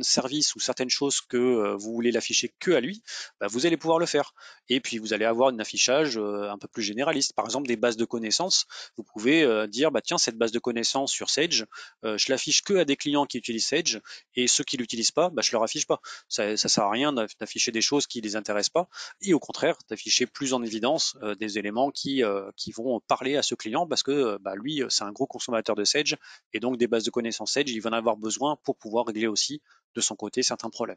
services ou certaines choses que vous voulez l'afficher que à lui, vous allez pouvoir le faire. Et puis vous allez avoir un affichage un peu plus généraliste. Par exemple, des bases de connaissances. Vous pouvez dire tiens, cette base de connaissances sur Sage, je l'affiche que à des clients qui utilisent Sage et ceux qui l'utilisent pas, je leur affiche pas. Ça sert à rien d'afficher des choses qui les intéressent pas et au contraire d'afficher plus en évidence des éléments qui vont parler à ce client parce que lui c'est un gros consommateur de Sage et donc des bases de connaissances Sage, il va en avoir besoin pour pouvoir régler aussi de son côté certains problèmes.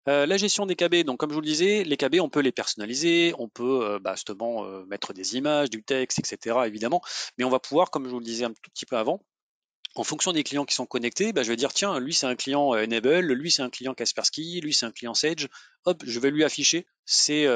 La gestion des KB, donc comme je vous le disais, les KB on peut les personnaliser, on peut justement mettre des images, du texte, etc. évidemment, mais on va pouvoir, comme je vous le disais un tout petit peu avant, en fonction des clients qui sont connectés, bah, je vais dire tiens, lui c'est un client Enable, lui c'est un client Kaspersky, lui c'est un client Sage. Hop, je vais lui afficher ces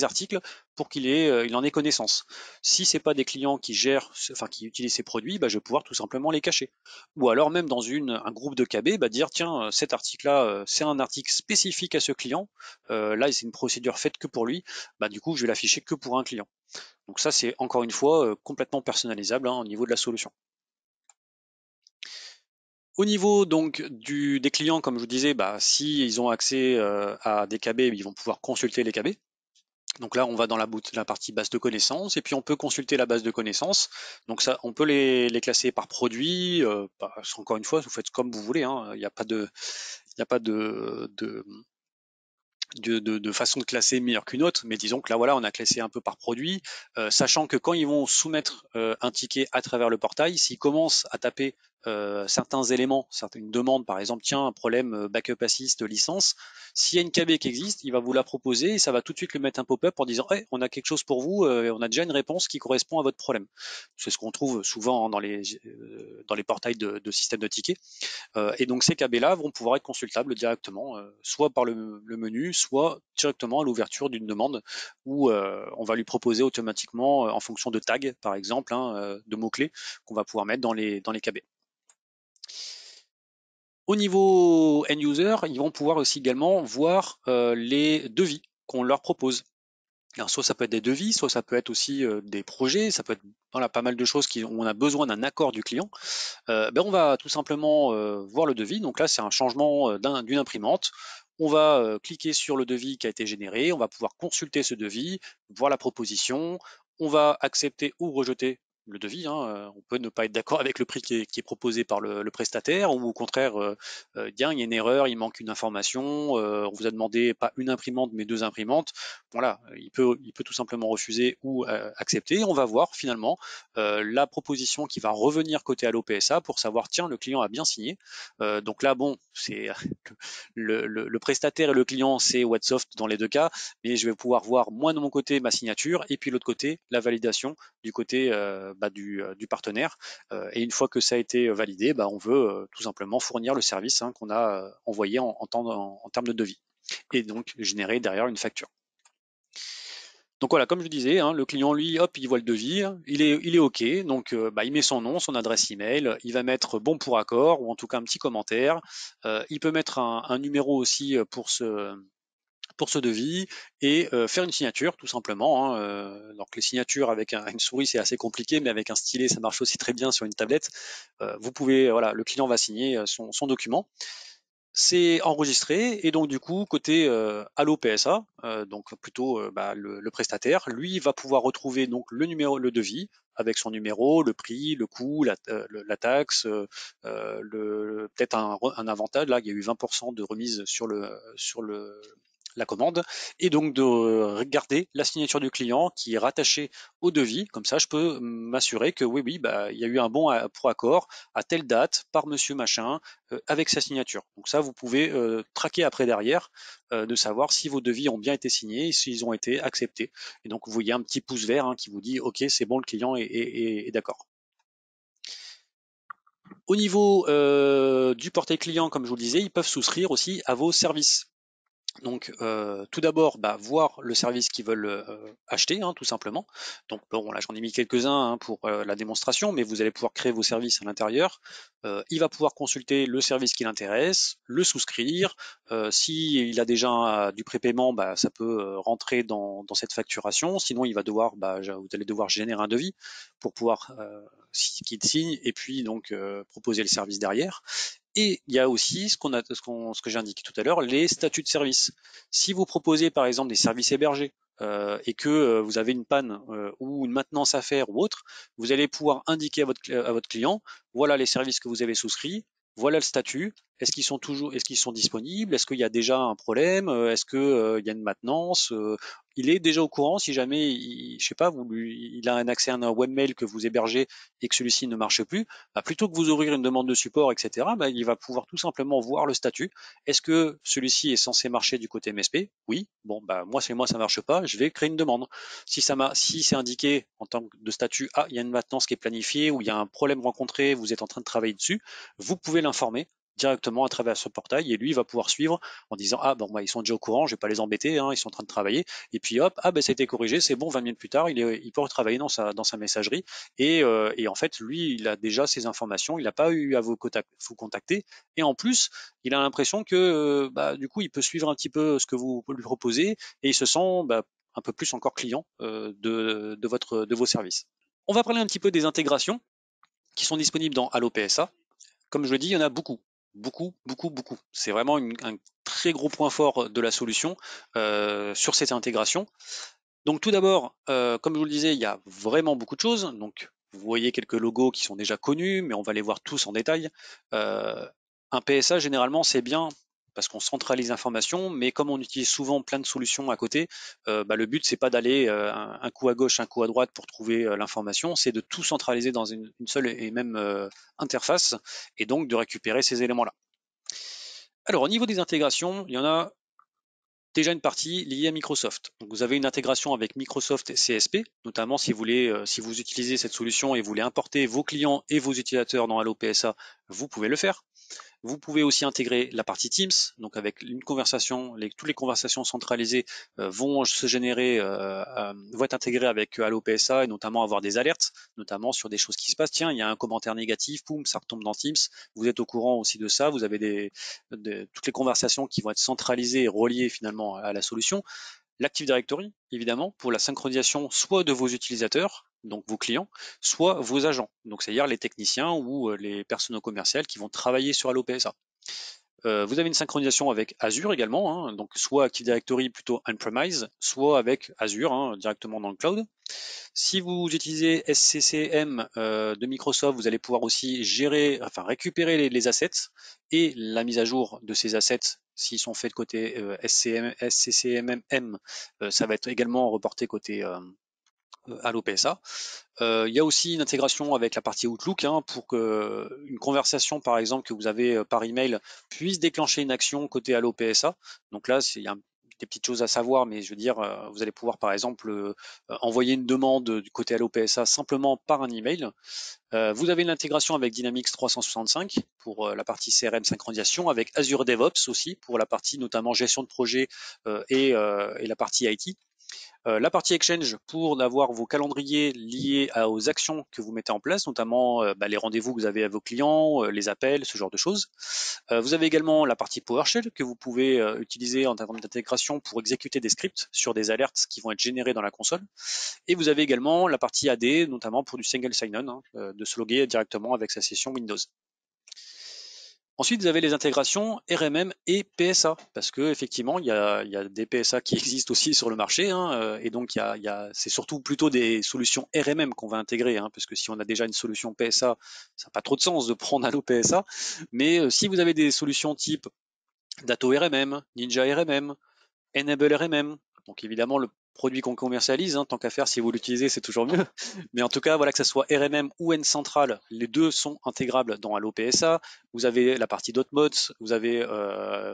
articles pour il en ait connaissance. Si c'est pas des clients qui gèrent, enfin qui utilisent ces produits, bah, je vais pouvoir tout simplement les cacher. Ou alors même dans un groupe de KB, bah, dire tiens, cet article-là, c'est un article spécifique à ce client. Là, c'est une procédure faite que pour lui. Bah, du coup, je vais l'afficher que pour un client. Donc ça, c'est encore une fois complètement personnalisable hein, au niveau de la solution. Au niveau donc des clients, comme je vous disais, bah, si ils ont accès à des KB, ils vont pouvoir consulter les KB. Donc là, on va dans la partie base de connaissances et puis on peut consulter la base de connaissances. Donc ça, on peut les classer par produit. Encore une fois, vous faites comme vous voulez. Hein. Il n'y a pas de façon de classer meilleure qu'une autre, mais disons que là voilà, on a classé un peu par produit, sachant que quand ils vont soumettre un ticket à travers le portail, s'ils commencent à taper certains éléments, certaines demandes, par exemple, tiens, un problème backup assist licence, s'il y a une KB qui existe, il va vous la proposer et ça va tout de suite lui mettre un pop-up en disant hey, on a quelque chose pour vous, on a déjà une réponse qui correspond à votre problème. C'est ce qu'on trouve souvent hein, dans les portails de systèmes de tickets. Et donc ces KB-là vont pouvoir être consultables directement, soit par le menu, soit directement à l'ouverture d'une demande où on va lui proposer automatiquement, en fonction de tags par exemple, hein, de mots-clés qu'on va pouvoir mettre dans les KB. Au niveau end user, ils vont pouvoir aussi également voir les devis qu'on leur propose. Alors, soit ça peut être des devis, soit ça peut être aussi des projets, ça peut être voilà, pas mal de choses où on a besoin d'un accord du client. On va tout simplement voir le devis. Donc là, c'est un changement d'une imprimante. On va cliquer sur le devis qui a été généré. On va pouvoir consulter ce devis, voir la proposition. On va accepter ou rejeter le devis. Hein. On peut ne pas être d'accord avec le prix qui est proposé par le prestataire, ou au contraire, il y a une erreur, il manque une information. On vous a demandé pas une imprimante, mais deux imprimantes. Voilà, il peut tout simplement refuser ou accepter. On va voir finalement la proposition qui va revenir côté Allo PSA pour savoir tiens le client a bien signé. Donc là bon c'est le prestataire et le client c'est Whatsoft dans les deux cas, mais je vais pouvoir voir moi de mon côté ma signature et puis l'autre côté la validation du côté du partenaire. Et une fois que ça a été validé, on veut tout simplement fournir le service hein, qu'on a envoyé en termes de devis et donc générer derrière une facture. Donc voilà, comme je disais, hein, le client, lui, hop, il voit le devis, il est OK, donc il met son nom, son adresse email, il va mettre bon pour accord, ou en tout cas un petit commentaire. Il peut mettre un numéro aussi pour ce devis et faire une signature tout simplement. Hein, donc les signatures avec une souris c'est assez compliqué, mais avec un stylet ça marche aussi très bien sur une tablette. Vous pouvez, voilà, le client va signer son document. C'est enregistré et donc du coup côté Allo PSA, donc plutôt le prestataire, lui va pouvoir retrouver donc le devis avec son numéro, le prix, le coût, la taxe, peut-être un avantage là, il y a eu 20% de remise sur la commande, et donc de regarder la signature du client qui est rattachée au devis. Comme ça, je peux m'assurer que oui, il y a eu un bon pour accord à telle date par monsieur machin avec sa signature. Donc ça, vous pouvez traquer après derrière de savoir si vos devis ont bien été signés et s'ils ont été acceptés. Et donc, vous voyez un petit pouce vert hein, qui vous dit OK, c'est bon, le client est d'accord. Au niveau du portail client, comme je vous le disais, ils peuvent souscrire aussi à vos services. Donc, tout d'abord, voir le service qu'ils veulent acheter, hein, tout simplement. Donc, bon, là, j'en ai mis quelques-uns hein, pour la démonstration, mais vous allez pouvoir créer vos services à l'intérieur. Il va pouvoir consulter le service qui l'intéresse, le souscrire. S'il a déjà du prépaiement, ça peut rentrer dans cette facturation. Sinon, il va devoir, vous allez devoir générer un devis pour pouvoir qu'il signe et puis donc proposer le service derrière. Et il y a aussi ce que j'ai indiqué tout à l'heure, les statuts de service. Si vous proposez par exemple des services hébergés et que vous avez une panne ou une maintenance à faire ou autre, vous allez pouvoir indiquer à votre client, voilà les services que vous avez souscrits, voilà le statut, est-ce qu'ils sont disponibles? Est-ce qu'il y a déjà un problème? Est-ce que il y a une maintenance? Il est déjà au courant si jamais, je sais pas, il a un accès à un webmail que vous hébergez et que celui-ci ne marche plus. Bah, plutôt que vous ouvrir une demande de support, etc., bah, il va pouvoir tout simplement voir le statut. Est-ce que celui-ci est censé marcher du côté MSP? Oui. Bon, bah moi ça marche pas. Je vais créer une demande. Si c'est indiqué en tant que de statut, ah, il y a une maintenance qui est planifiée ou il y a un problème rencontré, vous êtes en train de travailler dessus, vous pouvez l'informer directement à travers ce portail et lui il va pouvoir suivre en disant ah bon bah ils sont déjà au courant, je vais pas les embêter, hein, ils sont en train de travailler et puis hop ah ben ça a été corrigé, c'est bon 20 minutes plus tard il peut retravailler dans sa messagerie et en fait lui il a déjà ces informations, il n'a pas eu à vous contacter et en plus il a l'impression que bah, du coup il peut suivre un petit peu ce que vous lui proposez et il se sent bah, un peu plus encore client de vos services. On va parler un petit peu des intégrations qui sont disponibles dans Allo PSA. Comme je le dis, il y en a beaucoup. Beaucoup, beaucoup, beaucoup. C'est vraiment un très gros point fort de la solution sur cette intégration. Donc tout d'abord, comme je vous le disais, il y a vraiment beaucoup de choses. Donc vous voyez quelques logos qui sont déjà connus, mais on va les voir tous en détail. Un PSA, généralement, c'est bien parce qu'on centralise l'information, mais comme on utilise souvent plein de solutions à côté, bah, le but c'est pas d'aller un coup à gauche, un coup à droite pour trouver l'information, c'est de tout centraliser dans une seule et même interface, et donc de récupérer ces éléments-là. Alors au niveau des intégrations, il y en a déjà une partie liée à Microsoft. Donc vous avez une intégration avec Microsoft CSP, notamment si si vous utilisez cette solution et vous voulez importer vos clients et vos utilisateurs dans Allo PSA, vous pouvez le faire. Vous pouvez aussi intégrer la partie Teams, donc avec une conversation, toutes les conversations centralisées vont se générer, vont être intégrées avec Allo PSA et notamment avoir des alertes, notamment sur des choses qui se passent. Tiens, il y a un commentaire négatif, poum, ça retombe dans Teams. Vous êtes au courant aussi de ça. Vous avez toutes les conversations qui vont être centralisées et reliées finalement à la solution. L'Active Directory, évidemment, pour la synchronisation soit de vos utilisateurs, donc vos clients, soit vos agents, donc c'est-à-dire les techniciens ou les personnes commerciales qui vont travailler sur Allo PSA. Vous avez une synchronisation avec Azure également, hein, donc soit Active Directory plutôt on-premise, soit avec Azure hein, directement dans le cloud. Si vous utilisez SCCM de Microsoft, vous allez pouvoir aussi récupérer les assets et la mise à jour de ces assets. S'ils sont faits de côté SCCMM, ça va être également reporté côté Allo PSA. Il y a aussi une intégration avec la partie Outlook hein, pour que une conversation par exemple que vous avez par email puisse déclencher une action côté Allo PSA. Donc là, il y a des petites choses à savoir, mais je veux dire, vous allez pouvoir par exemple envoyer une demande du côté Allo PSA simplement par un email. Vous avez l'intégration avec Dynamics 365 pour la partie CRM synchronisation, avec Azure DevOps aussi pour la partie notamment gestion de projet et la partie IT. La partie Exchange pour avoir vos calendriers liés aux actions que vous mettez en place, notamment les rendez-vous que vous avez avec vos clients, les appels, ce genre de choses. Vous avez également la partie PowerShell que vous pouvez utiliser en termes d'intégration pour exécuter des scripts sur des alertes qui vont être générées dans la console. Et vous avez également la partie AD, notamment pour du single sign-on, hein, de se loguer directement avec sa session Windows. Ensuite, vous avez les intégrations RMM et PSA, parce que effectivement, il y a des PSA qui existent aussi sur le marché, hein, et donc c'est surtout plutôt des solutions RMM qu'on va intégrer, hein, parce que si on a déjà une solution PSA, ça n'a pas trop de sens de prendre Allo PSA. Mais si vous avez des solutions type Datto RMM, Ninja RMM, Enable RMM. Donc évidemment, le produit qu'on commercialise, hein, tant qu'à faire, si vous l'utilisez, c'est toujours mieux. Mais en tout cas, voilà, que ce soit RMM ou N-Central, les deux sont intégrables dans Allo PSA. Vous avez la partie .mods, vous avez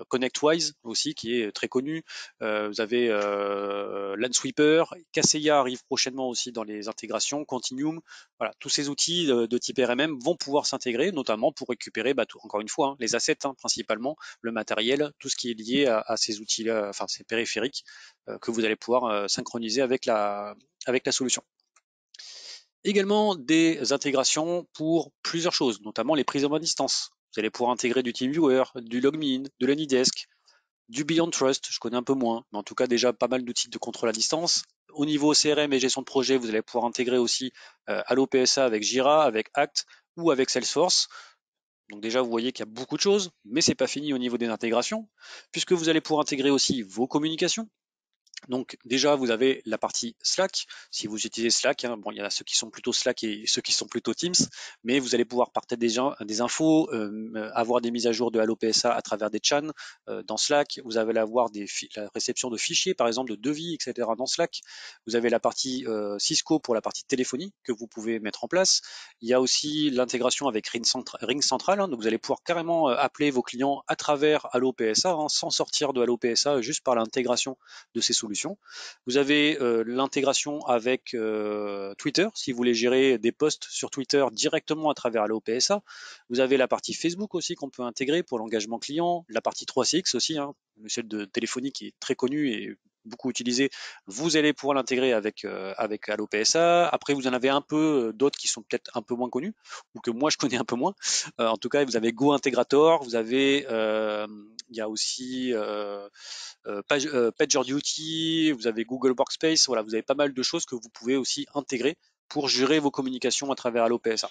ConnectWise aussi, qui est très connu. Vous avez Lansweeper, Kaseya arrive prochainement aussi dans les intégrations, Continuum. Voilà, tous ces outils de type RMM vont pouvoir s'intégrer, notamment pour récupérer, encore une fois, hein, les assets hein, principalement, le matériel, tout ce qui est lié à ces outils-là, enfin ces périphériques que vous allez pouvoir synchroniser avec la solution. Également des intégrations pour plusieurs choses, notamment les prises à distance. Vous allez pouvoir intégrer du TeamViewer, du LogMeIn, de l'AnyDesk, du Beyond Trust, je connais un peu moins, mais en tout cas déjà pas mal d'outils de contrôle à distance. Au niveau CRM et gestion de projet, vous allez pouvoir intégrer aussi Allo PSA avec Jira, avec Act ou avec Salesforce. Donc déjà, vous voyez qu'il y a beaucoup de choses, mais c'est pas fini au niveau des intégrations, puisque vous allez pouvoir intégrer aussi vos communications. Donc déjà, vous avez la partie Slack. Si vous utilisez Slack, hein, bon, il y en a ceux qui sont plutôt Slack et ceux qui sont plutôt Teams, mais vous allez pouvoir partager des infos, avoir des mises à jour de Allo PSA à travers des chats dans Slack. Vous allez avoir la réception de fichiers, par exemple de devis, etc. dans Slack. Vous avez la partie Cisco pour la partie téléphonie que vous pouvez mettre en place. Il y a aussi l'intégration avec Ring Central, hein, donc vous allez pouvoir carrément appeler vos clients à travers Allo PSA, hein, sans sortir de Allo PSA, juste par l'intégration de ces solutions. Vous avez l'intégration avec Twitter, si vous voulez gérer des posts sur Twitter directement à travers Allo PSA. Vous avez la partie Facebook aussi qu'on peut intégrer pour l'engagement client, la partie 3CX aussi, hein, celle de téléphonie qui est très connue et beaucoup utilisée. Vous allez pouvoir l'intégrer avec Allo PSA. Après, vous en avez un peu d'autres qui sont peut-être un peu moins connus ou que moi je connais un peu moins. En tout cas, vous avez Go Integrator, vous avez, il y a aussi PagerDuty, vous avez Google Workspace, voilà, vous avez pas mal de choses que vous pouvez aussi intégrer pour gérer vos communications à travers Allo PSA.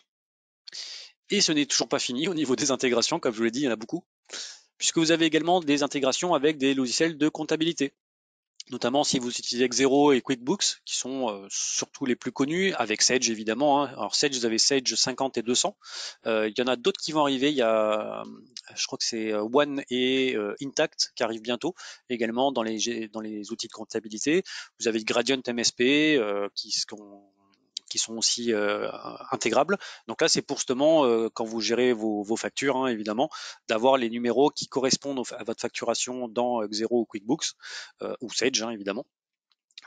Et ce n'est toujours pas fini au niveau des intégrations, comme je vous l'ai dit, il y en a beaucoup, puisque vous avez également des intégrations avec des logiciels de comptabilité. Notamment si vous utilisez Xero et QuickBooks, qui sont surtout les plus connus, avec Sage évidemment, hein. Alors Sage, vous avez Sage 50 et 200. Il y en a d'autres qui vont arriver. Il y a, je crois que c'est One et Intact qui arrivent bientôt également dans les outils de comptabilité. Vous avez Gradient MSP qui sont aussi intégrables. Donc là, c'est pour justement, quand vous gérez vos factures, hein, évidemment, d'avoir les numéros qui correspondent à votre facturation dans Xero ou QuickBooks, ou Sage, hein, évidemment.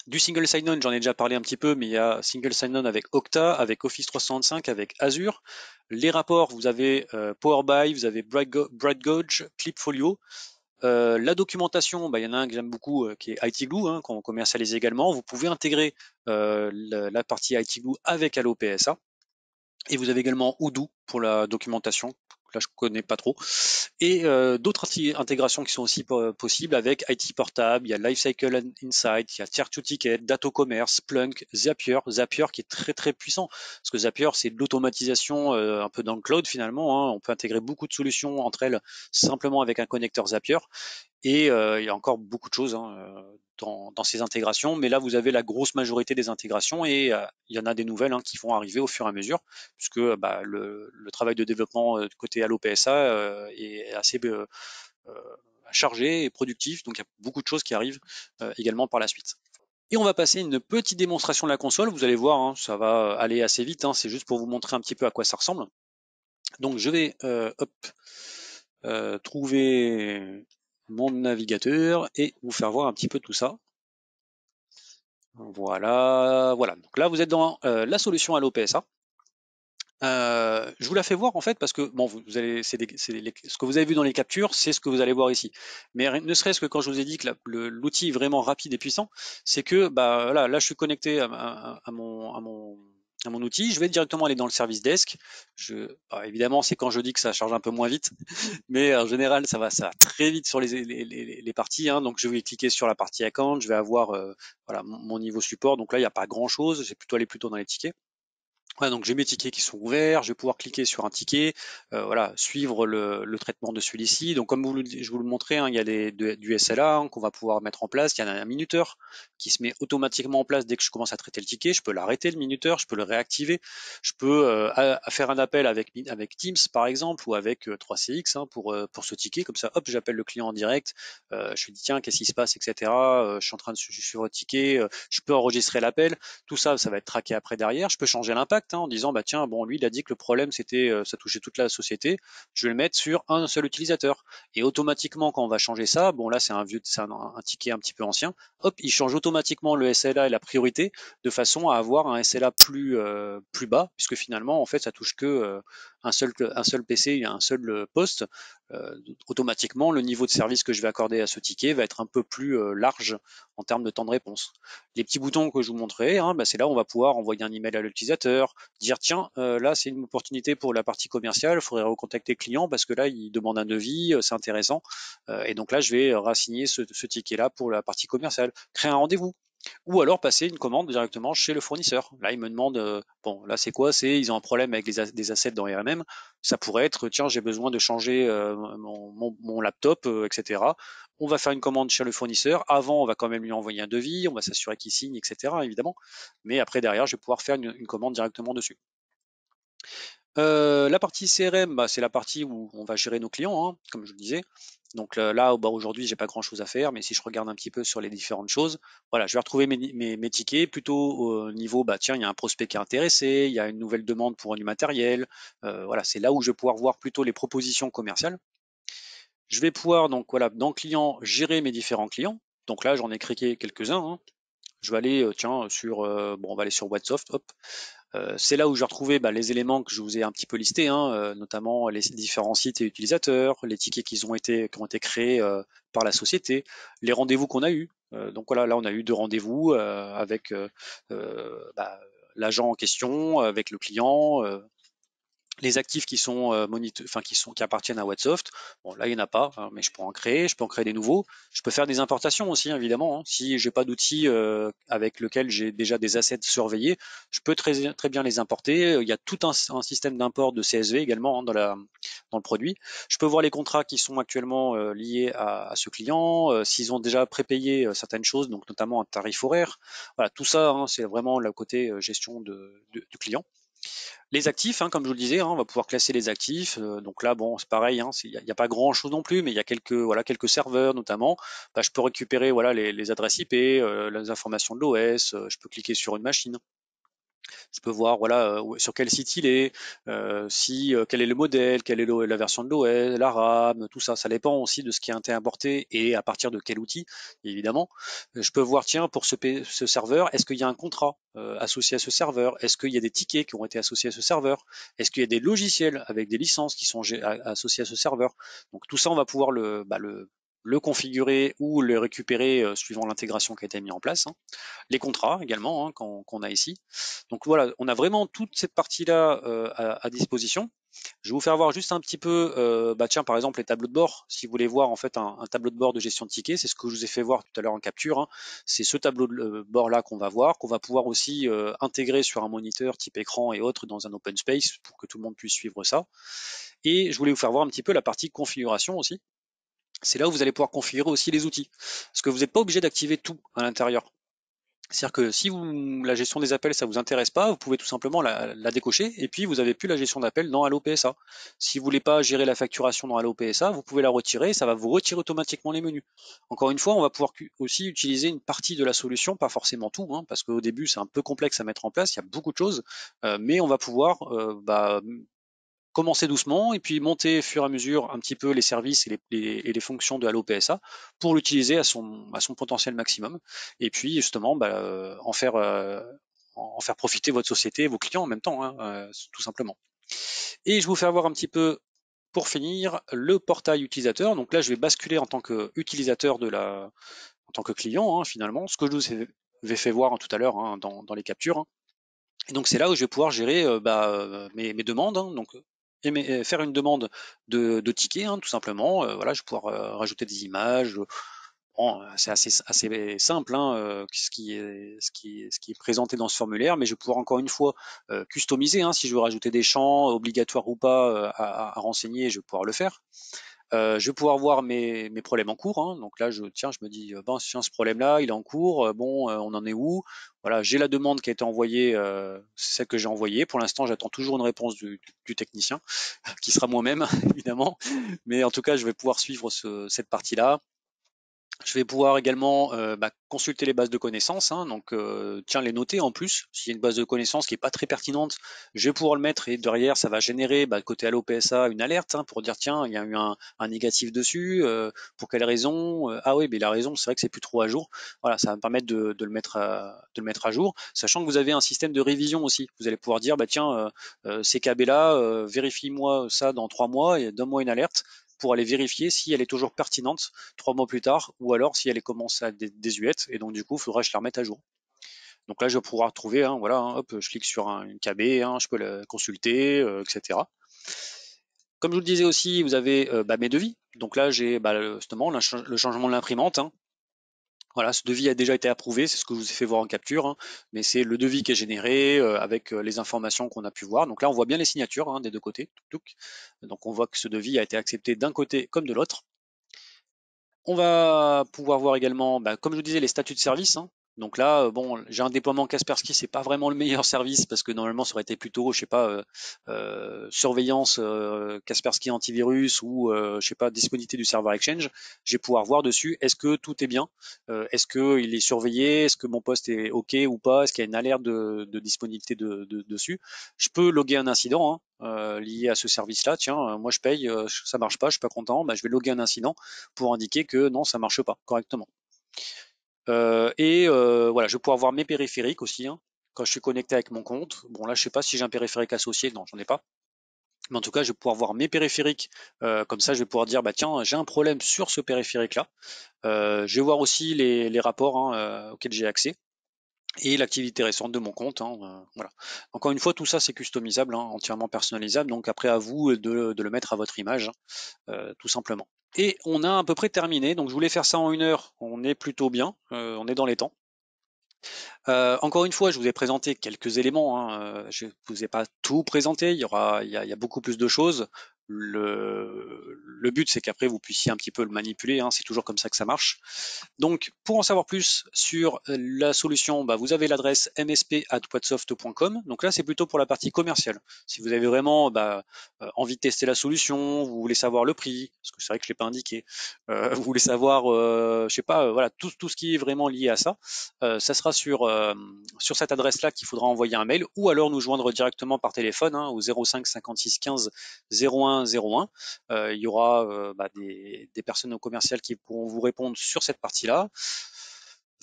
Du single sign-on, j'en ai déjà parlé un petit peu, mais il y a single sign-on avec Okta, avec Office 365, avec Azure. Les rapports, vous avez Power BI, vous avez BrightGauge, Clipfolio. La documentation, bah, il y en a un que j'aime beaucoup qui est ITglue, hein, qu'on commercialise également. Vous pouvez intégrer la partie ITglue avec Allo PSA. Et vous avez également Odoo pour la documentation. Là, je connais pas trop. Et d'autres intégrations qui sont aussi possibles avec IT Portable, il y a Lifecycle Insight, il y a Tier2Ticket, Datocommerce, Splunk, Zapier qui est très très puissant. Parce que Zapier, c'est de l'automatisation un peu dans le cloud finalement, hein. On peut intégrer beaucoup de solutions entre elles simplement avec un connecteur Zapier. Et il y a encore beaucoup de choses, hein, dans ces intégrations, mais là vous avez la grosse majorité des intégrations et il y en a des nouvelles, hein, qui vont arriver au fur et à mesure, puisque bah, le travail de développement côté Allo PSA est assez chargé et productif, donc il y a beaucoup de choses qui arrivent également par la suite. Et on va passer une petite démonstration de la console, vous allez voir, hein, ça va aller assez vite, hein, c'est juste pour vous montrer un petit peu à quoi ça ressemble. Donc je vais trouver mon navigateur et vous faire voir un petit peu tout ça. Voilà, voilà. Donc là, vous êtes dans la solution Allo PSA. Je vous la fais voir en fait parce que bon, vous allez, ce que vous avez vu dans les captures, c'est ce que vous allez voir ici. Mais ne serait-ce que quand je vous ai dit que l'outil est vraiment rapide et puissant, c'est que bah là, je suis connecté à mon outil, je vais directement aller dans le service desk. Alors, évidemment, c'est quand je dis que ça charge un peu moins vite, mais en général, ça va très vite sur les parties, hein. Donc, je vais cliquer sur la partie account, je vais avoir voilà, mon niveau support. Donc là, il n'y a pas grand-chose, j'ai plutôt aller plutôt dans les tickets. Ouais, donc j'ai mes tickets qui sont ouverts, je vais pouvoir cliquer sur un ticket, voilà, suivre le traitement de celui-ci. Donc comme je vous le montrais, hein, il y a du SLA, hein, qu'on va pouvoir mettre en place. Il y a un minuteur qui se met automatiquement en place dès que je commence à traiter le ticket. Je peux l'arrêter le minuteur, je peux le réactiver. Je peux faire un appel avec Teams par exemple ou avec 3CX, hein, pour ce ticket. Comme ça, hop, j'appelle le client en direct. Je lui dis tiens, qu'est-ce qui se passe, etc. Je suis en train de suivre le ticket. Je peux enregistrer l'appel. Tout ça, ça va être traqué après derrière. Je peux changer l'impact, hein, en disant bah tiens, bon, lui il a dit que le problème c'était ça touchait toute la société. Je vais le mettre sur un seul utilisateur. Et automatiquement, quand on va changer ça, bon là c'est un ticket un petit peu ancien. Hop, il change automatiquement le SLA et la priorité de façon à avoir un SLA plus bas, puisque finalement en fait ça touche que un seul PC et un seul poste. Automatiquement, le niveau de service que je vais accorder à ce ticket va être un peu plus large en termes de temps de réponse. Les petits boutons que je vous montrerai, hein, bah, c'est là où on va pouvoir envoyer un email à l'utilisateur, dire tiens, là c'est une opportunité pour la partie commerciale, il faudrait recontacter le client parce que là il demande un devis, c'est intéressant. Et donc là je vais rassigner ce ticket-là pour la partie commerciale. Créer un rendez-vous. ou alors passer une commande directement chez le fournisseur. Là, il me demande, bon, là c'est quoi? Ils ont un problème avec des assets dans RMM. Ça pourrait être, tiens, j'ai besoin de changer mon laptop, etc. On va faire une commande chez le fournisseur. Avant, on va quand même lui envoyer un devis, on va s'assurer qu'il signe, etc. Évidemment. Mais après, derrière, je vais pouvoir faire une commande directement dessus. La partie CRM, bah, c'est la partie où on va gérer nos clients, hein, comme je le disais. Donc là, bah, aujourd'hui, j'ai pas grand-chose à faire, mais si je regarde un petit peu sur les différentes choses, voilà, je vais retrouver mes tickets plutôt au niveau, bah tiens, il y a un prospect qui est intéressé, il y a une nouvelle demande pour du matériel. Voilà, c'est là où je vais pouvoir voir plutôt les propositions commerciales. Je vais pouvoir donc voilà, dans client, gérer mes différents clients. Donc là, j'en ai créé quelques-uns, hein. Je vais aller, tiens, sur, bon, on va aller sur Whatsoft, hop. C'est là où je vais retrouver bah, les éléments que je vous ai un petit peu listés, hein, notamment les différents sites et utilisateurs, les tickets qui ont été créés par la société, les rendez-vous qu'on a eus. Donc voilà, là on a eu 2 rendez-vous avec bah, l'agent en question, avec le client, les actifs qui sont enfin qui appartiennent à Whatsoft. Bon là il n'y en a pas, hein, mais je peux en créer des nouveaux. Je peux faire des importations aussi, hein, évidemment, hein. Si j'ai pas d'outil avec lequel j'ai déjà des assets surveillés, je peux très bien les importer. Il y a tout un système d'import de CSV également, hein, dans le produit. Je peux voir les contrats qui sont actuellement liés à ce client, s'ils ont déjà prépayé certaines choses, donc notamment un tarif horaire. Voilà, tout ça, hein, c'est vraiment le côté gestion du client. Les actifs, hein, comme je vous le disais, hein, on va pouvoir classer les actifs. Donc là, bon, c'est pareil, hein, il n'y a pas grand-chose non plus, mais il y a quelques serveurs notamment. Bah, je peux récupérer voilà, les adresses IP, les informations de l'OS, je peux cliquer sur une machine. Je peux voir voilà sur quel site il est, si quel est le modèle, quelle est la version de l'OS, la RAM, tout ça. Ça dépend aussi de ce qui a été importé et à partir de quel outil, évidemment. Je peux voir tiens pour ce serveur, est-ce qu'il y a un contrat associé à ce serveur? Est-ce qu'il y a des tickets qui ont été associés à ce serveur? Est-ce qu'il y a des logiciels avec des licences qui sont associés à ce serveur? Donc tout ça, on va pouvoir le configurer ou le récupérer suivant l'intégration qui a été mise en place, hein. Les contrats également, hein, qu'on a ici. Donc voilà, on a vraiment toute cette partie-là à disposition. Je vais vous faire voir juste un petit peu, bah tiens, par exemple les tableaux de bord. Si vous voulez voir en fait un tableau de bord de gestion de tickets, c'est ce que je vous ai fait voir tout à l'heure en capture, hein. C'est ce tableau de bord-là qu'on va voir, qu'on va pouvoir aussi intégrer sur un moniteur type écran et autres dans un open space pour que tout le monde puisse suivre ça. Et je voulais vous faire voir un petit peu la partie configuration aussi. C'est là où vous allez pouvoir configurer aussi les outils. Parce que vous n'êtes pas obligé d'activer tout à l'intérieur. C'est-à-dire que si la gestion des appels ça vous intéresse pas, vous pouvez tout simplement la décocher et puis vous avez plus la gestion d'appels dans Allo PSA. Si vous voulez pas gérer la facturation dans Allo PSA, vous pouvez la retirer, ça va vous retirer automatiquement les menus. Encore une fois, on va pouvoir aussi utiliser une partie de la solution, pas forcément tout, hein, parce qu'au début c'est un peu complexe à mettre en place, il y a beaucoup de choses, mais on va pouvoir commencer doucement et puis monter au fur et à mesure un petit peu les services et les fonctions de Allo PSA pour l'utiliser à son potentiel maximum et puis justement en faire profiter votre société et vos clients en même temps, hein, tout simplement. Et je vais vous faire voir un petit peu pour finir le portail utilisateur. Donc là je vais basculer en tant qu'utilisateur en tant que client, hein, finalement, ce que je vous avais fait voir, hein, tout à l'heure, hein, dans les captures, hein. Et donc c'est là où je vais pouvoir gérer mes demandes, hein, donc faire une demande de ticket, hein, tout simplement. Voilà, je vais pouvoir rajouter des images. Bon, c'est assez simple, hein, ce qui est présenté dans ce formulaire, mais je vais pouvoir encore une fois customiser, hein, si je veux rajouter des champs obligatoires ou pas à renseigner, je vais pouvoir le faire. Je vais pouvoir voir mes problèmes en cours, hein. Donc là, je me dis, bon, tiens, ce problème-là, il est en cours. Bon, on en est où? Voilà, j'ai la demande qui a été envoyée, c'est celle que j'ai envoyée. Pour l'instant, j'attends toujours une réponse du technicien, qui sera moi-même, évidemment. Mais en tout cas, je vais pouvoir suivre cette partie-là. Je vais pouvoir également consulter les bases de connaissances, hein, donc tiens les noter en plus. S'il y a une base de connaissances qui est pas très pertinente, je vais pouvoir le mettre et derrière ça va générer côté Allo PSA une alerte, hein, pour dire tiens il y a eu un négatif dessus, pour quelle raison? Ah oui mais la raison c'est vrai que c'est plus trop à jour. Voilà, ça va me permettre de le mettre à jour, sachant que vous avez un système de révision aussi. Vous allez pouvoir dire tiens ces KB là, vérifie-moi ça dans 3 mois et donne-moi une alerte pour aller vérifier si elle est toujours pertinente 3 mois plus tard, ou alors si elle commence à être désuète, et donc du coup, il faudra que je la remette à jour. Donc là, je vais pouvoir trouver, hein, voilà, hein, hop, je clique sur une KB, hein, je peux la consulter, etc. Comme je vous le disais aussi, vous avez mes devis. Donc là, j'ai justement le changement de l'imprimante, hein. Voilà, ce devis a déjà été approuvé, c'est ce que je vous ai fait voir en capture, hein, mais c'est le devis qui est généré avec les informations qu'on a pu voir. Donc là, on voit bien les signatures hein, des deux côtés. Donc on voit que ce devis a été accepté d'un côté comme de l'autre. On va pouvoir voir également, bah, comme je vous disais, les statuts de service, hein. Donc là, bon, j'ai un déploiement Kaspersky, c'est pas vraiment le meilleur service parce que normalement ça aurait été plutôt, je sais pas, surveillance Kaspersky antivirus ou je sais pas, disponibilité du serveur Exchange. Je vais pouvoir voir dessus, est-ce que tout est bien, est-ce que il est surveillé, est-ce que mon poste est OK ou pas, est-ce qu'il y a une alerte de disponibilité dessus. Je peux loguer un incident hein, lié à ce service-là. Tiens, moi je paye, ça marche pas, je suis pas content, bah, je vais loguer un incident pour indiquer que non, ça marche pas correctement. Voilà, je vais pouvoir voir mes périphériques aussi, hein, quand je suis connecté avec mon compte. Bon là, je sais pas si j'ai un périphérique associé, non, j'en ai pas. Mais en tout cas, je vais pouvoir voir mes périphériques. Comme ça, je vais pouvoir dire, bah tiens, j'ai un problème sur ce périphérique-là. Je vais voir aussi les rapports hein, auxquels j'ai accès et l'activité récente de mon compte. Hein, voilà. Encore une fois, tout ça c'est customisable, hein, entièrement personnalisable. Donc après, à vous de le mettre à votre image, tout simplement. Et on a à peu près terminé. Donc je voulais faire ça en 1 heure. On est plutôt bien. On est dans les temps. Encore une fois, je vous ai présenté quelques éléments. Hein. Je ne vous ai pas tout présenté. Il y a beaucoup plus de choses. Le but, c'est qu'après vous puissiez un petit peu le manipuler. Hein. C'est toujours comme ça que ça marche. Donc, pour en savoir plus sur la solution, bah, vous avez l'adresse msp@whatsoft.com. Donc là, c'est plutôt pour la partie commerciale. Si vous avez vraiment envie de tester la solution, vous voulez savoir le prix, parce que c'est vrai que je l'ai pas indiqué, vous voulez savoir, je sais pas, voilà, tout ce qui est vraiment lié à ça, ça sera sur cette adresse-là qu'il faudra envoyer un mail, ou alors nous joindre directement par téléphone hein, au 05 56 15 01 01. Il y aura des personnes commerciales qui pourront vous répondre sur cette partie-là.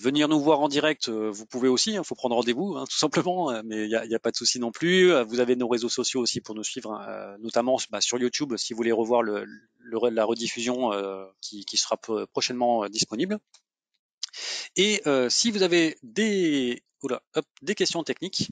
Venir nous voir en direct, vous pouvez aussi, il faut prendre rendez-vous, hein, tout simplement, mais il y a pas de souci non plus. Vous avez nos réseaux sociaux aussi pour nous suivre, hein, notamment sur YouTube, si vous voulez revoir la rediffusion qui sera prochainement disponible. Et si vous avez des questions techniques,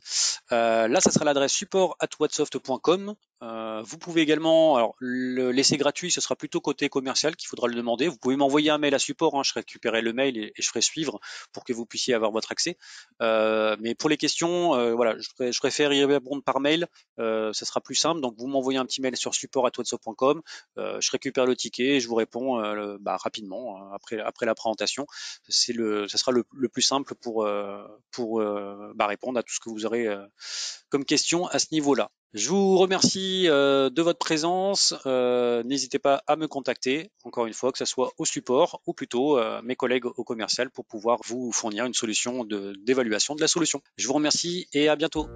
là, ça sera l'adresse support@whatsoft.com. Vous pouvez également alors, le laisser gratuit, ce sera plutôt côté commercial qu'il faudra le demander. Vous pouvez m'envoyer un mail à support, hein, je récupérerai le mail et je ferai suivre pour que vous puissiez avoir votre accès. Mais pour les questions, voilà, je préfère y répondre par mail, ça sera plus simple. Donc vous m'envoyez un petit mail sur support@whatsoft.com, je récupère le ticket et je vous réponds rapidement après la présentation. Ça sera le plus simple pour répondre à tout ce que vous aurez comme question à ce niveau-là. Je vous remercie de votre présence. N'hésitez pas à me contacter, encore une fois, que ce soit au support ou plutôt mes collègues au commercial pour pouvoir vous fournir une solution d'évaluation de la solution. Je vous remercie et à bientôt.